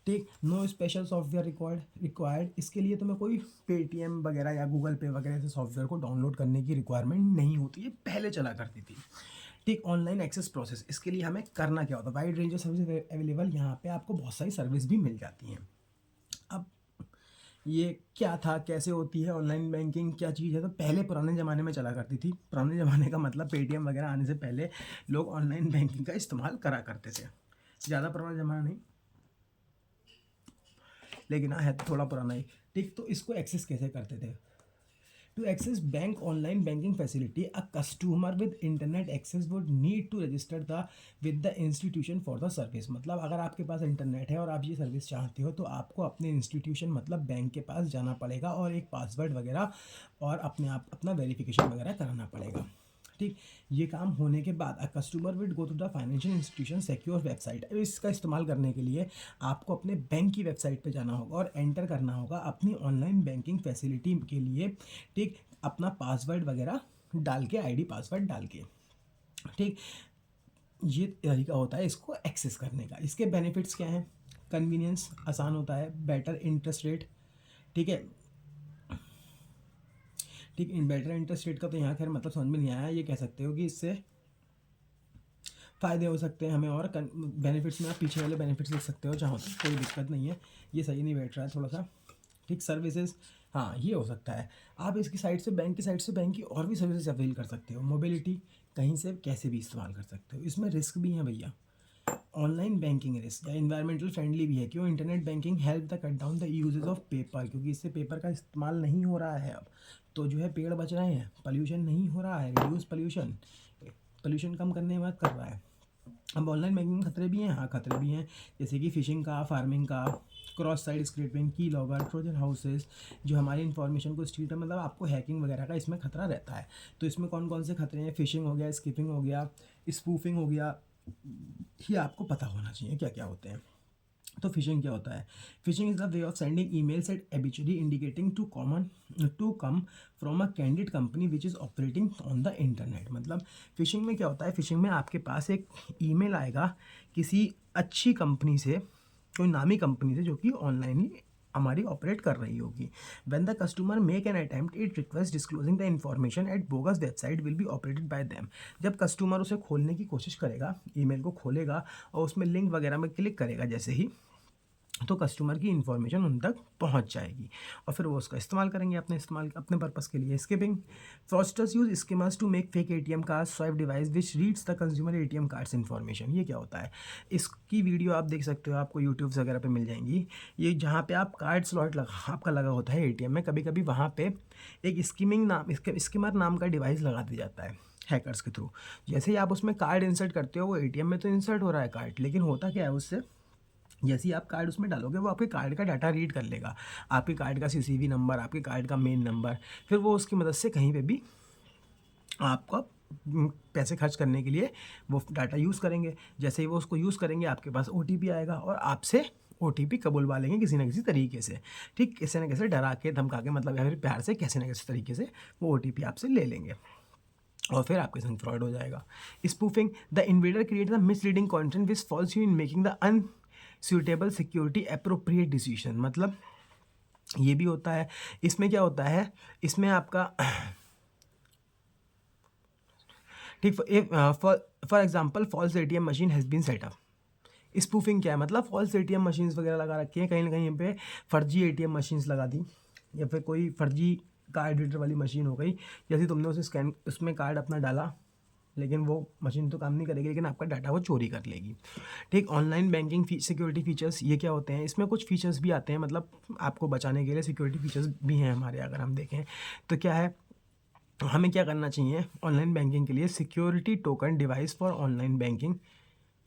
ठीक, नो स्पेशल सॉफ्टवेयर रिक्वायर्ड। इसके लिए तुम्हें कोई पेटीएम वगैरह या गूगल पे वगैरह से सॉफ्टवेयर को डाउनलोड करने की रिक्वायरमेंट नहीं होती, ये पहले चला करती थी। ठीक, ऑनलाइन एक्सेस प्रोसेस, इसके लिए हमें करना क्या होता है, wide range of service available, यहाँ पे आपको बहुत सारी सर्विस भी मिल जाती हैं। अब ये क्या था, कैसे होती है ऑनलाइन बैंकिंग, क्या चीज़ है, तो पहले पुराने ज़माने में चला करती थी। पुराने ज़माने का मतलब पेटीएम वगैरह आने से पहले लोग ऑनलाइन बैंकिंग का इस्तेमाल करा करते थे। ज़्यादा पुराना ज़माना नहीं, लेकिन हाँ है तो थोड़ा पुराना ही। ठीक, तो इसको एक्सेस कैसे करते थे। To access bank online banking facility a customer with internet access would need to register the with the institution for the service. मतलब अगर आपके पास इंटरनेट है और आप ये सर्विस चाहते हो तो आपको अपने इंस्टीट्यूशन मतलब बैंक के पास जाना पड़ेगा और एक पासवर्ड वगैरह और अपने आप अपना वेरिफिकेशन वगैरह कराना पड़ेगा। ठीक, ये काम होने के बाद a customer will go to the financial institution secure website. अब इसका इस्तेमाल करने के लिए आपको अपने बैंक की वेबसाइट पे जाना होगा और एंटर करना होगा अपनी ऑनलाइन बैंकिंग फैसिलिटी के लिए। ठीक, अपना पासवर्ड वगैरह डाल के, आईडी पासवर्ड डाल के। ठीक, ये तरीका होता है इसको एक्सेस करने का। इसके बेनिफिट्स क्या हैं, कन्वीनियंस, आसान होता है, बेटर इंटरेस्ट रेट। ठीक है, ठीक, इन बेटर इंटरेस्ट रेट का तो यहाँ खैर मतलब समझ में नहीं आया। ये कह सकते हो कि इससे फ़ायदे हो सकते हैं हमें, और बेनिफिट्स में आप पीछे वाले बेनिफिट्स लिख सकते हो चाहो तो, कोई दिक्कत नहीं है। ये सही नहीं बैठ रहा है थोड़ा सा। ठीक, सर्विसेज, हाँ ये हो सकता है, आप इसकी साइड से बैंक की साइड से बैंक की और भी सर्विसेज अवेल कर सकते हो। मोबिलिटी, कहीं से कैसे भी इस्तेमाल कर सकते हो। इसमें रिस्क भी हैं भैया, ऑनलाइन बैंकिंग रिस्क या इन्वायरमेंटल फ्रेंडली भी है। क्यों, internet banking help the cut down the usages of paper, क्योंकि इससे पेपर का इस्तेमाल नहीं हो रहा है अब, तो जो है पेड़ बच रहे हैं, पोल्यूशन नहीं हो रहा है, रिड्यूस पोल्यूशन, पोल्यूशन कम करने में मदद कर रहा है। अब ऑनलाइन बैंकिंग में खतरे भी हैं, हाँ खतरे भी हैं, जैसे कि फिशिंग का, फार्मिंग का, क्रॉस साइड स्क्रैपिंग, की लॉगर, ट्रोजन हाउसेस, जो हमारी इन्फॉर्मेशन को स्टील, मतलब आपको हैकिंग वगैरह का इसमें खतरा रहता है। तो इसमें कौन कौन से खतरे हैं, फिशिंग हो गया, स्किपिंग हो गया, स्पूफिंग हो गया, ये आपको पता होना चाहिए क्या क्या होते हैं। तो फिशिंग क्या होता है, phishing is the way of sending emails at habitually indicating to come from a candid company which is operating on the internet. मतलब फिशिंग में क्या होता है, फिशिंग में आपके पास एक ईमेल आएगा किसी अच्छी कंपनी से, कोई नामी कंपनी से जो कि ऑनलाइन ही हमारी ऑपरेट कर रही होगी। When the customer make an attempt it request disclosing the information at bogus website will be operated by them. जब कस्टमर उसे खोलने की कोशिश करेगा, ईमेल को खोलेगा और उसमें लिंक वगैरह में क्लिक करेगा जैसे ही, तो कस्टमर की इन्फॉर्मेशन उन तक पहुंच जाएगी और फिर वो उसका इस्तेमाल करेंगे अपने पर्पस के लिए। Skimming, fraudsters use skimmers to make fake ATM card swipe device which reads the consumer ATM cards information. ये क्या होता है, इसकी वीडियो आप देख सकते हो, आपको यूट्यूब वगैरह पे मिल जाएंगी। ये जहाँ पे आप कार्ड स्लॉट आपका लगा होता है एटीएम में, कभी कभी वहाँ पे एक स्कीमर नाम का डिवाइस लगा दिया जाता है हैकर्स के थ्रू। जैसे ही आप उसमें कार्ड इंसर्ट करते हो, वो एटीएम में तो इंसर्ट हो रहा है कार्ड, लेकिन होता क्या है उससे, जैसे ही आप कार्ड उसमें डालोगे वो आपके कार्ड का डाटा रीड कर लेगा, आपके कार्ड का सीसीवी नंबर, आपके कार्ड का मेन नंबर, फिर वो उसकी मदद से कहीं पे भी आपको पैसे खर्च करने के लिए वो डाटा यूज़ करेंगे। जैसे ही वो उसको यूज़ करेंगे आपके पास ओटीपी आएगा और आपसे ओटीपी कबूलवा लेंगे किसी ना किसी तरीके से। ठीक, कैसे ना कैसे डरा के धमका के, मतलब या फिर प्यार से कैसे ना कैसे तरीके से वो ओटीपी आपसे ले लेंगे और फिर आपके संग फ्रॉड हो जाएगा। Spoofing, the invader create the misleading content which falls you in making the unsuitable security appropriate decision. मतलब ये भी होता है। इसमें क्या होता है, इसमें आपका ठीक, for example false ATM machine has been setup. Spoofing क्या है, मतलब फॉल्स एटीएम मशीन्स वगैरह लगा रखी हैं, कहीं ना कहीं पे फर्जी एटीएम मशीन्स लगा दी, या फिर कोई फर्जी कार्ड रीडर वाली मशीन हो गई। जैसे तुमने उसे स्कैन, उसमें कार्ड अपना डाला, लेकिन वो मशीन तो काम नहीं करेगी, लेकिन आपका डाटा वो चोरी कर लेगी। ठीक, ऑनलाइन बैंकिंग सिक्योरिटी फीचर्स ये क्या होते हैं, इसमें कुछ फीचर्स भी आते हैं, मतलब आपको बचाने के लिए सिक्योरिटी फीचर्स भी हैं हमारे। अगर हम देखें तो क्या है, हमें क्या करना चाहिए ऑनलाइन बैंकिंग के लिए, security token device for online banking,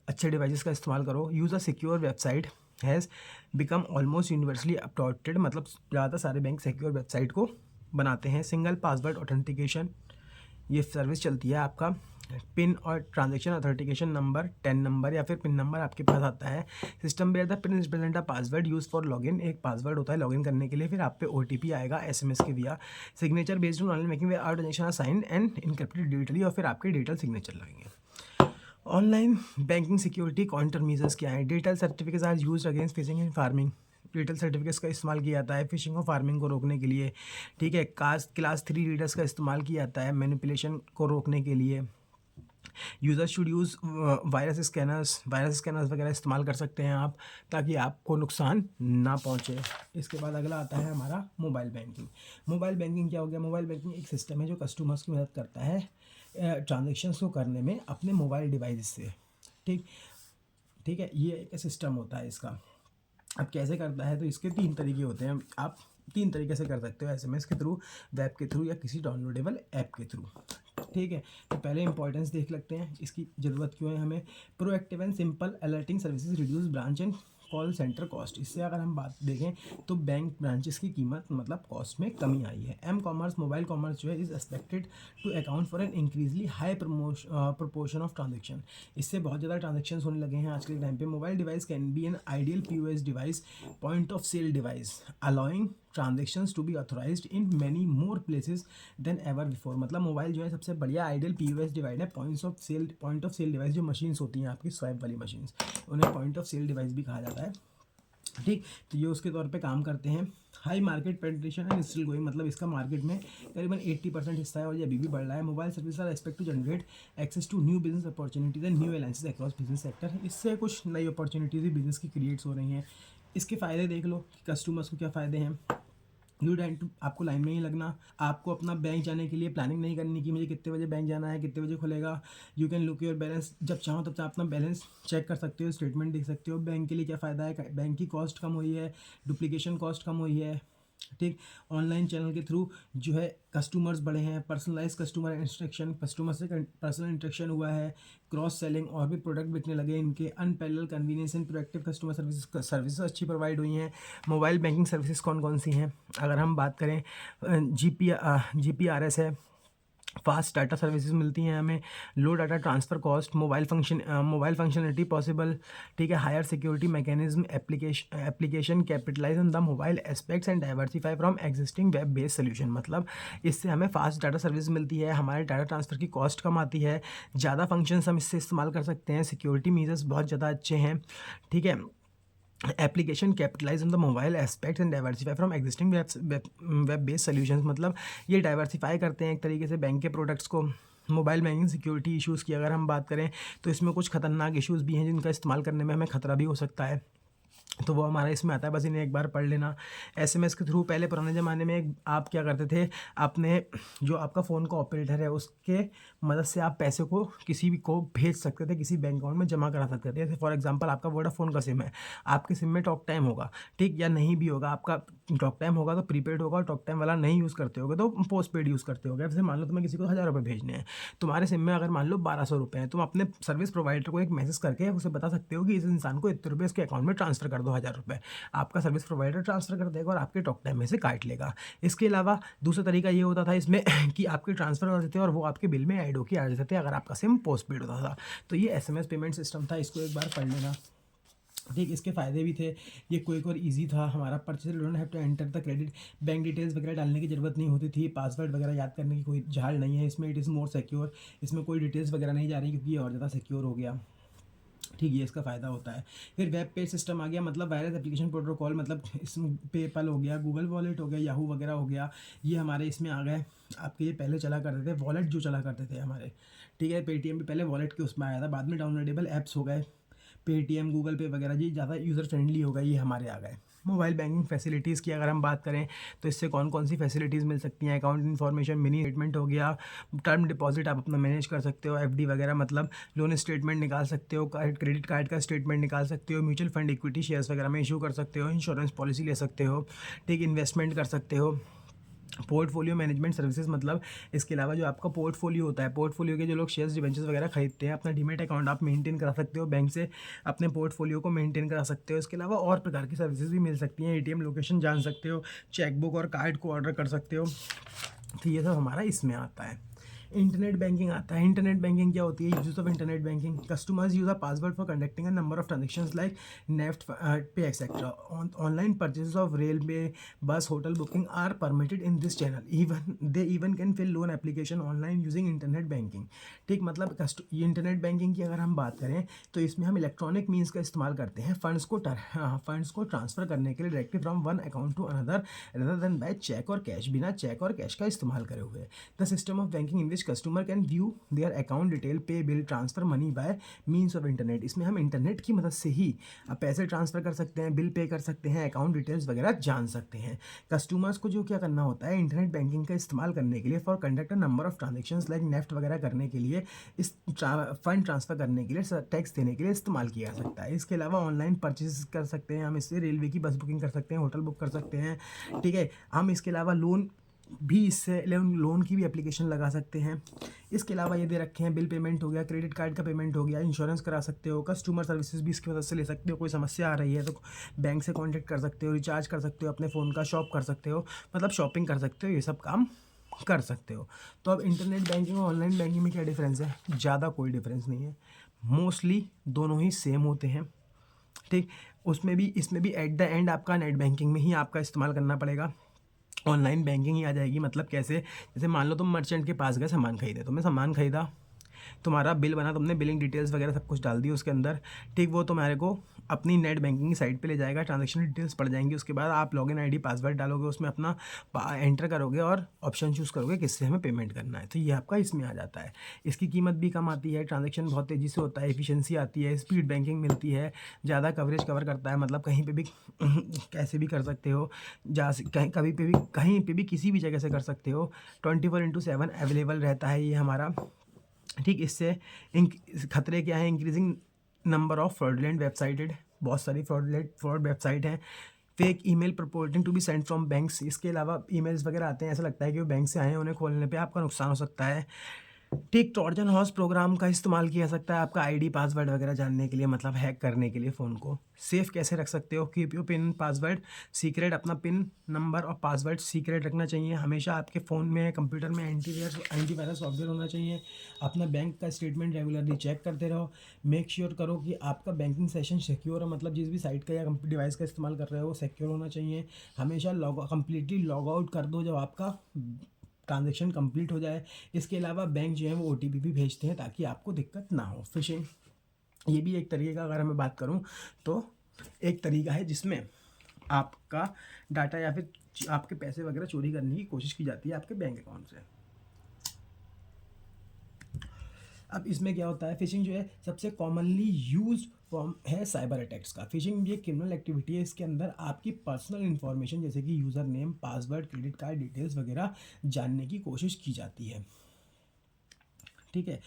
अच्छे डिवाइसेस का इस्तेमाल करो। Use a secure website has become almost universally adopted, मतलब ज़्यादातर सारे बैंक सिक्योर वेबसाइट को बनाते हैं सिंगल पासवर्ड ऑथेंटिकेशन, ये सर्विस चलती है। आपका पिन और ट्रांजैक्शन ऑथेंटिकेशन नंबर 10 नंबर या फिर पिन नंबर आपके पास आता है। System where the pin represent a password use for login, एक पासवर्ड होता है लॉगिन करने के लिए, फिर आप पे OTP आएगा SMS के via. Signature based on online making are transaction are signed and encrypted digitally, और फिर आपके डिजिटल सिग्नेचर लगेंगे। Online banking security counter measures क्या है? Digital certificates are used against phishing and farming, digital certificates का इस्तेमाल किया जाता है फिशिंग और फार्मिंग को रोकने के लिए। ठीक है, क्लास 3 रीडर्स का इस्तेमाल किया जाता है मैनिपुलेशन को रोकने के लिए। User should use virus scanners वगैरह इस्तेमाल कर सकते हैं आप, ताकि आपको नुकसान ना पहुंचे। इसके बाद अगला आता है हमारा मोबाइल बैंकिंग। मोबाइल बैंकिंग क्या हो गया? मोबाइल बैंकिंग एक सिस्टम है जो कस्टमर्स की मदद करता है ट्रांजेक्शन्स को करने में अपने मोबाइल डिवाइस से। ठीक ठीक है, ये एक सिस्टम होता है इसका। अब कैसे करता है? तो इसके 3 तरीके होते हैं। आप 3 तरीके से कर सकते हो, SMS के थ्रू, वेब के थ्रू, या किसी डाउनलोडेबल ऐप के थ्रू। ठीक है, तो पहले इंपॉर्टेंस देख लेते हैं, इसकी ज़रूरत क्यों है हमें। Proactive and simple alerting services reduce branch and call centre cost. इससे अगर हम बात देखें तो बैंक ब्रांचेस की कीमत मतलब कॉस्ट में कमी आई है। M-कॉमर्स, मोबाइल कॉमर्स जो है is expected to account for an increasingly high proportion of transaction. इससे बहुत ज़्यादा ट्रांजेक्शन होने लगे हैं आज के टाइम पे। Mobile device can be an ideal POS device, point of sale device, allowing transactions to be authorized in many more places than ever before. मतलब मोबाइल जो है सबसे बढ़िया आइडियल POS डिवाइस है। पॉइंट ऑफ सेल डिवाइस जो machines होती हैं आपकी स्वाइप वाली मशीन्स, उन्हें पॉइंट ऑफ सेल डिवाइस भी कहा जाता है। ठीक, तो ये उसके तौर पे काम करते हैं। High market penetration and still going, मतलब इसका मार्केट में करीबन 80% हिस्सा है और ये अभी भी बढ़ रहा है। Mobile service are expect to generate access to new business opportunities and new alliances across business sector. इससे कुछ नई अपॉर्चुनिटीज भी बिजनेस की क्रिएट्स हो रही हैं। इसके फ़ायदे देख लो कि कस्टमर्स को क्या फ़ायदे हैं। यू डेंट, आपको लाइन में ही लगना, आपको अपना बैंक जाने के लिए प्लानिंग नहीं करनी कि मुझे कितने बजे बैंक जाना है, कितने बजे खुलेगा। You can look your balance, जब चाहो तब चाहो अपना बैलेंस चेक कर सकते हो, स्टेटमेंट देख सकते हो। बैंक के लिए क्या फ़ायदा है? बैंक की कॉस्ट कम हुई है, डुप्लीकेशन कॉस्ट कम हुई है। ठीक, ऑनलाइन चैनल के थ्रू जो है कस्टमर्स बढ़े हैं, पर्सनलाइज कस्टमर से पर्सनल इंटरेक्शन हुआ है, क्रॉस सेलिंग और भी प्रोडक्ट बिकने लगे इनके। Unparalleled convenience and proactive customer services अच्छी प्रोवाइड हुई हैं। मोबाइल बैंकिंग सर्विसेज कौन कौन सी हैं? अगर हम बात करें, GPRS है, फास्ट डाटा सर्विसेज मिलती हैं हमें, low data transfer cost, mobile functionality possible. ठीक है, higher security mechanism, application capitalize on the mobile aspects and diversify from existing web based solution. मतलब इससे हमें फास्ट डाटा सर्विस मिलती है, हमारे डाटा ट्रांसफ़र की कॉस्ट कम आती है, ज़्यादा फंक्शंस हम इससे इस्तेमाल कर सकते हैं, सिक्योरिटी मीजर्स बहुत ज़्यादा अच्छे हैं। ठीक है, application capitalize on the mobile aspects and diversify from existing web based solutions. मतलब ये डाइवर्सिफाई करते हैं एक तरीके से बैंक के प्रोडक्ट्स को। मोबाइल बैंकिंग सिक्योरिटी इश्यूज़ की अगर हम बात करें तो इसमें कुछ खतरनाक इश्यूज़ भी हैं जिनका इस्तेमाल करने में हमें खतरा भी हो सकता है, तो वो हमारा इसमें आता है, बस इन्हें एक बार पढ़ लेना। SMS के थ्रू पहले पुराने ज़माने में आप क्या करते थे, आपने जो आपका फ़ोन का ऑपरेटर है उसके मदद से आप पैसे को किसी भी को भेज सकते थे, किसी बैंक अकाउंट में जमा करा सकते थे। जैसे फॉर एग्जांपल आपका वोडाफोन का सिम है, आपके सिम में टॉक टाइम होगा, ठीक, या नहीं भी होगा। आपका टॉक टाइम होगा तो प्रीपेड होगा, और टॉक टाइम वाला नहीं यूज़ करते होगे तो पोस्ट पेड यूज़ करते होगे। जैसे मान लो तुम्हें किसी को 1000 रुपये भेजने हैं, तुम्हारे सिम में अगर मान लो 1200 रुपये हैं, तुम अपने सर्विस प्रोवाइडर को एक मैसेज करके उसे बता सकते हो कि इस इंसान को इतने रुपये उसके अकाउंट में ट्रांसफ़र कर दो, 1000 रुपये। आपका सर्विस प्रोवाइडर ट्रांसफ़र कर देगा और आपके टॉक टाइम में से काट लेगा। इसके अलावा दूसरा तरीका ये होता था इसमें कि आपके ट्रांसफ़र होते थे और वो आपके बिल में ऐड होकर आ जाते थे अगर आपका सिम पोस्ट पेड होता था। तो ये SMS पेमेंट सिस्टम था, इसको एक बार पढ़ लेना। ठीक, इसके फ़ायदे भी थे, ये क्विक और इजी था। हमारा purchase don't have to enter the credit, bank details वगैरह डालने की ज़रूरत नहीं होती थी, पासवर्ड वगैरह याद करने की कोई झाड़ नहीं है इसमें। इट इज़ मोर सिक्योर, इसमें कोई डिटेल्स वगैरह नहीं जा रही क्योंकि ये और ज़्यादा सिक्योर हो गया। ठीक, ये इसका फ़ायदा होता है। फिर वेब पेज सिस्टम आ गया, मतलब वायरस एप्लीकेशन प्रोटोकॉल, मतलब इसमें पेपल हो गया, गूगल वॉलेट हो गया, याहू वगैरह हो गया, ये हमारे इसमें आ गए। आपके ये पहले चला करते थे वॉलेट, जो चला करते थे हमारे, ठीक है, पेटीएम भी पहले वॉलेट के उसमें आया था, बाद में डाउनलोडेबल ऐप्स हो गए, पेटीएम, गूगल पे वगैरह, जी ज़्यादा यूज़र फ्रेंडली हो गए, ये हमारे आ गए। मोबाइल बैंकिंग फैसिलिटीज़ की अगर हम बात करें तो इससे कौन कौन सी फैसिलिटीज़ मिल सकती हैं? अकाउंट इन्फॉर्मेशन, मिनी स्टेटमेंट हो गया, टर्म डिपॉजिट आप अपना मैनेज कर सकते हो, FD वगैरह, मतलब लोन स्टेटमेंट निकाल सकते हो, क्रेडिट कार्ड का स्टेटमेंट निकाल सकते हो, म्यूचुअल फंड इक्विटी शेयर्स वगैरह में इशू कर सकते हो, इंश्योरेंस पॉलिसी ले सकते हो, ठीक, इन्वेस्टमेंट कर सकते हो, पोर्टफोलियो मैनेजमेंट सर्विसेज मतलब इसके अलावा जो आपका पोर्टफोलियो होता है, पोर्टफोलियो के जो लोग शेयर्स डिबेंचर्स वगैरह खरीदते हैं, अपना डीमैट अकाउंट आप मेंटेन करा सकते हो बैंक से, अपने पोर्टफोलियो को मेंटेन करा सकते हो। इसके अलावा और प्रकार की सर्विसेज भी मिल सकती हैं, एटीएम लोकेशन जान सकते हो, चेकबुक और कार्ड को ऑर्डर कर सकते हो। तो ये सब हमारा इसमें आता है। इंटरनेट बैंकिंग आता है। इंटरनेट बैंकिंग क्या होती है? Use of internet banking, customers use a password for conducting a number of transactions like NEFT pay etcetera. Online purchase of railway, bus, hotel booking are permitted in this channel. Even can fill loan application online using internet banking. ठीक, मतलब internet banking की अगर हम बात करें तो इसमें हम इलेक्ट्रॉनिक मीन्स का इस्तेमाल करते हैं फंड्स को ट्रांसफर करने के लिए directly from one account to another rather than by cheque और कैश, बिना चेक और कैश का इस्तेमाल करे हुए। The system of banking in which customer can view their account detail, pay bill, transfer money by means of internet. इसमें हम internet की मदद से ही पैसे ट्रांसफर कर सकते हैं, बिल पे कर सकते हैं, अकाउंट डिटेल्स वगैरह जान सकते हैं। कस्टमर्स को जो क्या करना होता है, इंटरनेट बैंकिंग का इस्तेमाल करने के लिए for conduct a number of transactions like NEFT वगैरह करने के लिए, इस फंड ट्रांसफर करने के लिए, टैक्स देने के लिए इस्तेमाल किया जा सकता है। इसके अलावा ऑनलाइन परचेज कर सकते हैं हम इससे, रेलवे की बस बुकिंग कर सकते हैं, होटल बुक कर सकते हैं। ठीक है, हम इसके अलावा लोन भी इससे लोन की भी एप्लीकेशन लगा सकते हैं। इसके अलावा ये दे रखे हैं, बिल पेमेंट हो गया, क्रेडिट कार्ड का पेमेंट हो गया, इंश्योरेंस करा सकते हो, कस्टमर सर्विसेज भी इसकी मदद से ले सकते हो। कोई समस्या आ रही है तो बैंक से कांटेक्ट कर सकते हो, रिचार्ज कर सकते हो, अपने फ़ोन का शॉप कर सकते हो, मतलब शॉपिंग कर सकते हो, ये सब काम कर सकते हो। तो अब इंटरनेट बैंकिंग और ऑनलाइन बैंकिंग में क्या डिफरेंस है? ज़्यादा कोई डिफरेंस नहीं है, मोस्टली दोनों ही सेम होते हैं। ठीक, उसमें भी इसमें भी एट द एंड आपका नेट बैंकिंग में ही आपका इस्तेमाल करना पड़ेगा, ऑनलाइन बैंकिंग ही आ जाएगी। मतलब कैसे? जैसे मान लो तुम मर्चेंट के पास गए, सामान खरीदे, तुमने सामान खरीदा, तुम्हारा बिल बना, तुमने बिलिंग डिटेल्स वगैरह सब कुछ डाल दी उसके अंदर। ठीक, वो तुम्हारे को अपनी नेट बैंकिंग की साइट पे ले जाएगा, ट्रांजैक्शन डिटेल्स पड़ जाएंगी। उसके बाद आप लॉगिन आईडी पासवर्ड डालोगे, उसमें अपना एंटर करोगे और ऑप्शन चूज़ करोगे किससे हमें पेमेंट करना है। तो ये आपका इसमें आ जाता है। इसकी कीमत भी कम आती है, ट्रांजैक्शन बहुत तेज़ी से होता है, एफिशिएंसी आती है, स्पीड बैंकिंग मिलती है, ज़्यादा कवरेज कवर करता है, मतलब कहीं पे भी कैसे भी कर सकते हो, कहीं पे भी किसी भी जगह से कर सकते हो। 24/7 अवेलेबल रहता है ये हमारा। ठीक, इससे खतरे क्या है? Increasing number of fraudulent websites, बहुत सारी फ्रॉड वेबसाइट हैं। Fake email purporting to be sent from banks, इसके अलावा ईमेल्स वगैरह आते हैं, ऐसा लगता है कि वो बैंक से आए हैं, उन्हें खोलने पे आपका नुकसान हो सकता है। ठीक, ट्रोजन हॉर्स प्रोग्राम का इस्तेमाल किया जा सकता है आपका आईडी पासवर्ड वगैरह जानने के लिए, मतलब हैक करने के लिए फ़ोन को। सेफ़ कैसे रख सकते हो? Keep your pin password secret, अपना पिन नंबर और पासवर्ड सीक्रेट रखना चाहिए हमेशा। आपके फ़ोन में, कंप्यूटर में एंटीवायरस सॉफ्टवेयर होना चाहिए। अपना बैंक का स्टेटमेंट रेगुलरली चेक करते रहो। मेक श्योर करो कि आपका बैंकिंग सेशन सिक्योर हो, मतलब जिस भी साइट का या डिवाइस का इस्तेमाल कर रहे हो वो सिक्योर होना चाहिए। हमेशा कंप्लीटली लॉग आउट कर दो जब आपका ट्रांजेक्शन कंप्लीट हो जाए। इसके अलावा बैंक जो है वो OTP भी भेजते हैं ताकि आपको दिक्कत ना हो। फिशिंग, ये भी एक तरीके का, अगर मैं बात करूं तो एक तरीका है जिसमें आपका डाटा या फिर आपके पैसे वगैरह चोरी करने की कोशिश की जाती है आपके बैंक अकाउंट से। अब इसमें क्या होता है? फिशिंग जो है सबसे कॉमनली यूज फॉर्म है साइबर अटैक्स का। फिशिंग ये क्रिमिनल एक्टिविटी है, इसके अंदर आपकी पर्सनल इन्फॉर्मेशन जैसे कि user name, password, credit card details वगैरह जानने की कोशिश की जाती है। ठीक है,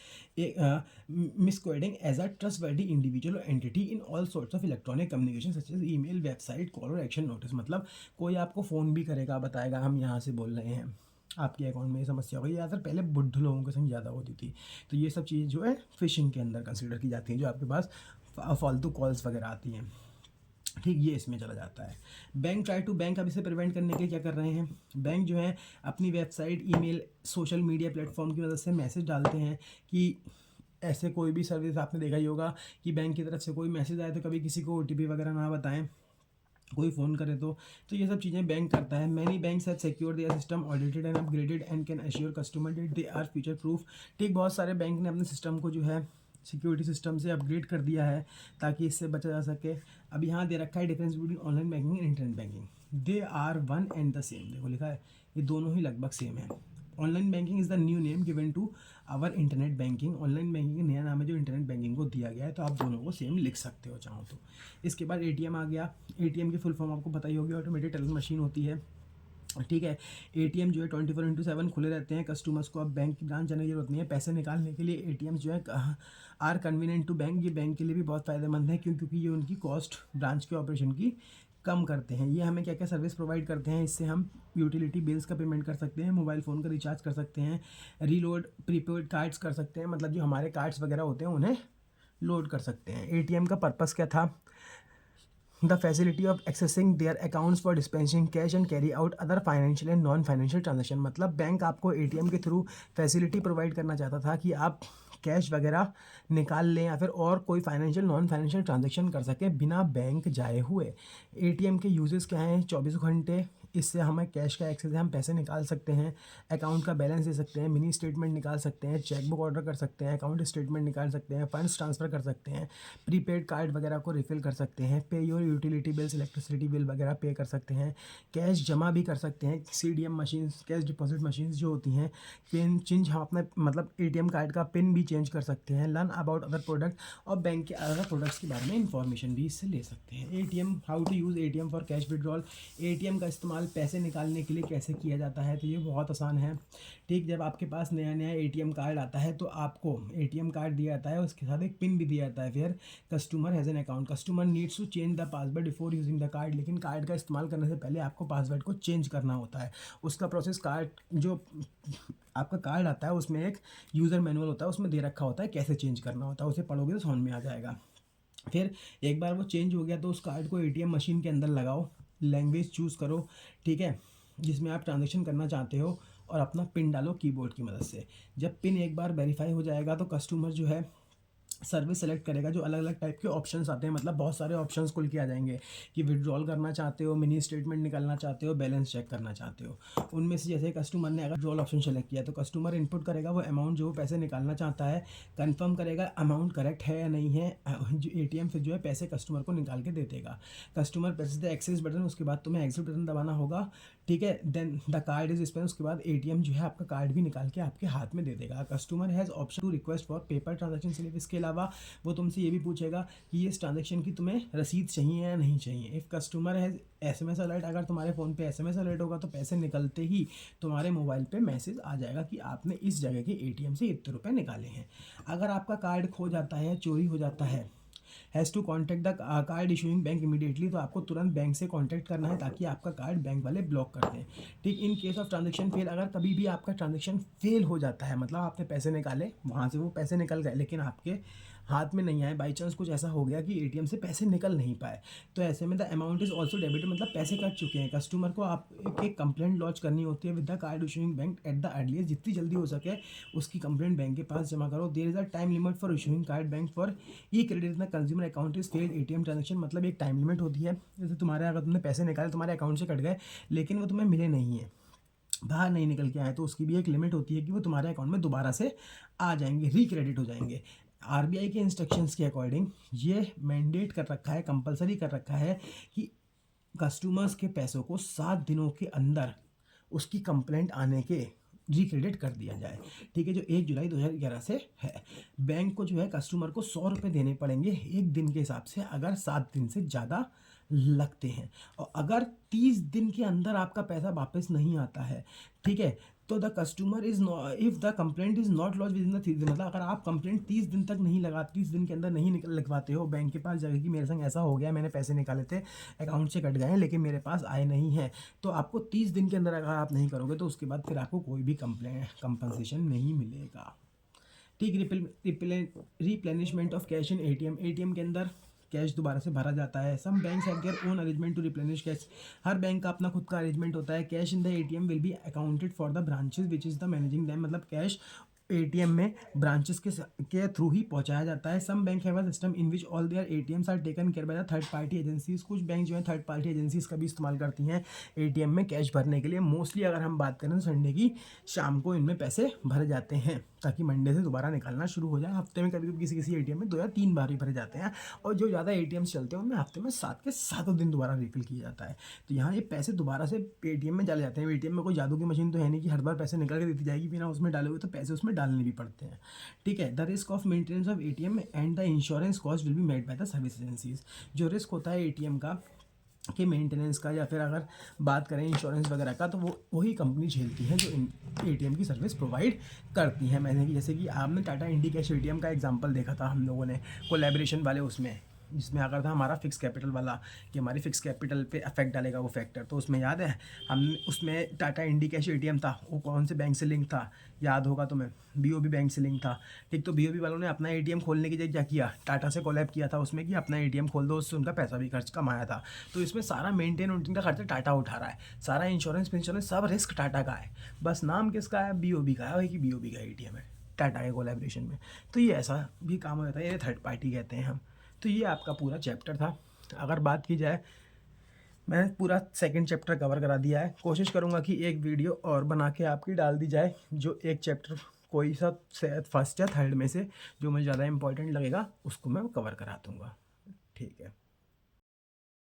miscoding as a trustworthy individual और entity in all sorts of electronic communication such as email, website, call और एक्शन नोटिस। मतलब कोई आपको फ़ोन भी करेगा, बताएगा हम यहाँ से बोल रहे हैं, आपके अकाउंट में ये समस्या हो गई, या फिर पहले बुद्ध लोगों के संग ज़्यादा होती थी। तो ये सब चीज़ जो है फिशिंग के अंदर कंसिडर की जाती है, जो आपके पास फालतू कॉल्स वगैरह आती हैं। ठीक, ये इसमें चला जाता है। बैंक ट्राई टू बैंक, अब इसे प्रिवेंट करने के लिए क्या कर रहे हैं? बैंक जो है अपनी website, email, social media platform की मदद से मैसेज डालते हैं कि ऐसे कोई भी सर्विस, आपने देखा ही होगा कि बैंक की तरफ से कोई मैसेज आए तो कभी किसी को OTP वगैरह ना बताएं, कोई फ़ोन करे तो ये सब चीज़ें बैंक करता है। Many banks have secure their system, audited and upgraded and can assure customer that they are future proof. ठीक, बहुत सारे बैंक ने अपने सिस्टम को जो है सिक्योरिटी सिस्टम से अपग्रेड कर दिया है ताकि इससे बचा जा सके। अब यहाँ दे रखा है difference between online banking and internet banking, they are one and the same. देखो लिखा है, ये दोनों ही लगभग सेम है। Online banking is the new name given to our internet banking, online banking का नया नाम है जो इंटरनेट बैंकिंग को दिया गया है। तो आप दोनों को सेम लिख सकते हो चाहो तो। इसके बाद ATM आ गया। ATM की फुल फॉर्म आपको पता ही होगी, ऑटोमेटेड टेलर मशीन होती है। ठीक है, ATM जो है 24/7 खुले रहते हैं। कस्टमर्स को अब बैंक की ब्रांच जाने की जरूरत नहीं है। पैसे निकालने के लिए ATM जो है आर कन्वीनियंट टू बैंक, ये बैंक के लिए भी बहुत फ़ायदेमंद है क्योंकि ये उनकी कॉस्ट ब्रांच के ऑपरेशन की कम करते हैं। ये हमें क्या क्या सर्विस प्रोवाइड करते हैं, इससे हम यूटिलिटी बिल्स का पेमेंट कर सकते हैं, मोबाइल फ़ोन का रिचार्ज कर सकते हैं, रीलोड प्रीपेड कार्ड्स कर सकते हैं, मतलब जो हमारे कार्ड्स वगैरह होते हैं उन्हें लोड कर सकते हैं। एटीएम का पर्पस क्या था? The facility of accessing their accounts for dispensing cash and carry out other financial and non financial transaction. मतलब बैंक आपको एटीएम के थ्रू फैसिलिटी प्रोवाइड करना चाहता था कि आप कैश वगैरह निकाल लें या फिर और कोई फाइनेंशियल नॉन फाइनेंशियल ट्रांजेक्शन कर सकें बिना बैंक जाए हुए। एटीएम के यूजेस क्या हैं? 24 घंटे इससे हमें कैश का एक्सेस है, हम पैसे निकाल सकते हैं, अकाउंट का बैलेंस दे सकते हैं, मिनी स्टेटमेंट निकाल सकते हैं, चेकबुक ऑर्डर कर सकते हैं, अकाउंट स्टेटमेंट निकाल सकते हैं, फंड्स ट्रांसफ़र कर सकते हैं, प्रीपेड कार्ड वगैरह को रिफ़िल कर सकते हैं, पे your utility bills, electricity bill वगैरह पे कर सकते हैं, कैश जमा भी कर सकते हैं, CDM machine, cash deposit machines जो होती हैं, पिन चेंज, हम अपना मतलब एटीएम कार्ड का पिन भी चेंज कर सकते हैं, लर्न अबाउट अदर प्रोडक्ट और बैंक के अदर प्रोडक्ट्स के बारे में इंफॉर्मेशन भी इससे ले सकते हैं। ATM, how to use ATM for cash withdrawal. ATM का इस्तेमाल पैसे निकालने के लिए कैसे किया जाता है? तो ये बहुत आसान है। ठीक, जब आपके पास नया नया एटीएम कार्ड आता है तो आपको एटीएम कार्ड दिया जाता है, उसके साथ एक पिन भी दिया जाता है। फिर customer has an account, customer needs to change the password before using the card. लेकिन कार्ड का इस्तेमाल करने से पहले आपको पासवर्ड को चेंज करना होता है। उसका प्रोसेस, कार्ड जो आपका कार्ड आता है उसमें एक यूज़र मैनुअल होता है, उसमें दे रखा होता है कैसे चेंज करना होता है, उसे पढ़ोगे तो समझ में आ जाएगा। फिर एक बार वो चेंज हो गया तो उस कार्ड को एटीएम मशीन के अंदर लगाओ, लैंग्वेज चूज़ करो, ठीक है, जिसमें आप ट्रांजेक्शन करना चाहते हो, और अपना पिन डालो कीबोर्ड की मदद से। जब पिन एक बार वेरीफाई हो जाएगा तो कस्टमर जो है सर्विस सेलेक्ट करेगा। जो अलग अलग टाइप के ऑप्शंस आते हैं, मतलब बहुत सारे ऑप्शंस खुल के आ जाएंगे कि विड्रॉल करना चाहते हो, मिनी स्टेटमेंट निकालना चाहते हो, बैलेंस चेक करना चाहते हो। उनमें से जैसे कस्टमर ने अगर विड्रॉल ऑप्शन सेलेक्ट किया तो कस्टमर इनपुट करेगा वो अमाउंट जो वो पैसे निकालना चाहता है, कंफर्म करेगा अमाउंट करेक्ट है या नहीं है, जो एटीएम से जो है पैसे कस्टमर को निकाल के दे देगा। Customer presses the access button, उसके बाद तुम्हें एक्सिट बटन दबाना होगा, ठीक है। Then the card is spun, उसके बाद एटीएम जो है आपका कार्ड भी निकाल के आपके हाथ में दे देगा। Customer has option to request for paper transaction slip. इसके अलावा वो तुमसे ये भी पूछेगा कि इस ट्रांजेक्शन की तुम्हें रसीद चाहिए या नहीं चाहिए। If customer has SMS alert, अगर तुम्हारे फ़ोन पे एसएमएस अलर्ट होगा तो पैसे निकलते ही तुम्हारे मोबाइल पे मैसेज आ जाएगा कि आपने इस जगह के एटीएम से इतने रुपए निकाले हैं। अगर आपका कार्ड खो जाता है, चोरी हो जाता है, has to contact the card issuing bank immediately, तो आपको तुरंत बैंक से कॉन्टैक्ट करना है ताकि आपका कार्ड बैंक वाले ब्लॉक कर दें। ठीक, in case of transaction fail, अगर कभी भी आपका ट्रांजेक्शन फेल हो जाता है, मतलब आपने पैसे निकाले, वहाँ से वो पैसे निकल गए लेकिन आपके हाथ में नहीं आए, बाई चांस कुछ ऐसा हो गया कि एटीएम से पैसे निकल नहीं पाए, तो ऐसे में the amount is also debit, मतलब पैसे कट चुके हैं। कस्टमर को आप एक कंप्लेंट लॉन्च करनी होती है with the card issuing bank at the earliest, जितनी जल्दी हो सके उसकी कंप्लेंट बैंक के पास जमा करो। There is a time limit for issuing card bank for e credit the consumer account is failed ATM transaction, मतलब एक टाइम लिमिट होती है। जैसे तुम्हारे, अगर तुमने पैसे निकाले तुम्हारे अकाउंट से कट गए लेकिन वो तुम्हें मिले नहीं है, बाहर नहीं निकल के आए, तो उसकी भी एक लिमिट होती है कि वो तुम्हारे अकाउंट में दोबारा से आ जाएंगे, रिक्रेडिट हो जाएंगे। आरबीआई के इंस्ट्रक्शंस के अकॉर्डिंग ये मैंडेट कर रखा है, कंपलसरी कर रखा है कि कस्टमर्स के पैसों को 7 दिनों के अंदर उसकी कंप्लेंट आने के रिक्रेडिट कर दिया जाए। ठीक है, जो 1 जुलाई 2011 से है। बैंक को जो है कस्टमर को 100 रुपये देने पड़ेंगे एक दिन के हिसाब से अगर 7 दिन से ज़्यादा लगते हैं, और अगर 30 दिन के अंदर आपका पैसा वापस नहीं आता है, ठीक है, तो the customer is if the complaint is not launch with in the 30 दिन, मतलब अगर आप कंप्लेंट 30 दिन तक नहीं लगा, 30 दिन के अंदर नहीं लिखवाते हो बैंक के पास जाकर कि मेरे संग ऐसा हो गया, मैंने पैसे निकाले थे, अकाउंट से कट गए हैं लेकिन मेरे पास आए नहीं हैं, तो आपको 30 दिन के अंदर अगर आप नहीं करोगे तो उसके बाद फिर आपको कोई भी कंपनसेशन नहीं मिलेगा। ठीक, replenishment of cash in ATM, ATM के अंदर कैश दोबारा से भरा जाता है। Some banks have their own arrangement to replenish cash, हर बैंक का अपना खुद का अरेंजमेंट होता है। Cash in the ATM will be accounted for the branches which is the managing them, मतलब कैश एटीएम में ब्रांचेस के थ्रू ही पहुंचाया जाता है। Some bank have a system in which all there ATMs are taken care by the third party agencies, कुछ bank जो है थर्ड पार्टी एजेंसीज का भी इस्तेमाल करती हैं एटीएम में कैश भरने के लिए। मोस्टली अगर हम बात करें तो संडे की शाम को इनमें पैसे भरे जाते हैं ताकि मंडे से दोबारा निकालना शुरू हो जाए। हफ्ते में कभी कभी किसी किसी एटीएम में 2 या 3 बार ही भरे जाते हैं, और जो ज़्यादा एटीएम्स चलते हैं उनमें हफ्ते में 7 के 7 दिन दोबारा रिफिल किया जाता है। तो यहाँ ये पैसे दोबारा से एटीएम में चले जाते हैं। एटीएम में कोई जादू की मशीन तो है नहीं कि हर बार पैसे निकल के देती जाएगी, बिना उसमें डाले हुए, तो पैसे उसमें डालने भी पड़ते हैं। ठीक है, the risk of maintenance of ATM and the insurance cost will be made by the service agencies, जो रिस्क होता है एटीएम का कि मेंटेनेंस का, या फिर अगर बात करें इंश्योरेंस वगैरह का, तो वो वही कंपनी झेलती है जो एटीएम की सर्विस प्रोवाइड करती है। मैंने कि जैसे कि आपने टाटा इंडिकैश एटीएम का एग्जांपल देखा था हम लोगों ने कोलैबोरेशन वाले उसमें, जिसमें अगर था हमारा फिक्स कैपिटल वाला कि हमारी फिक्स कैपिटल पे अफेक्ट डालेगा वो फैक्टर। तो उसमें याद है हम उसमें टाटा इंडी कैश एटीएम था, वो कौन से बैंक से लिंक था, याद होगा तुम्हें, बीओबी बैंक से लिंक था। ठीक, तो बीओबी वालों ने अपना एटीएम खोलने की जगह क्या किया, टाटा से कोलैब किया था उसमें कि अपना एटीएम खोल दो, उससे उनका पैसा भी खर्च कमाया था। तो इसमें सारा मेंटेन उनटेन का खर्चा टाटा उठा रहा है, सारा इंश्योरेंस सब रिस्क टाटा का है, बस नाम किसका है, बीओबी का है कि बीओबी का एटीएम है टाटा के कोलैबोरेशन में। तो ये ऐसा भी काम हो जाता है, ये थर्ड पार्टी कहते हैं हम। तो ये आपका पूरा चैप्टर था। अगर बात की जाए, मैं पूरा सेकंड चैप्टर कवर करा दिया है। कोशिश करूँगा कि एक वीडियो और बना के आपकी डाल दी जाए, जो एक चैप्टर कोई सा फर्स्ट या थर्ड में से जो मुझे ज़्यादा इंपॉर्टेंट लगेगा उसको मैं कवर करा दूँगा। ठीक है।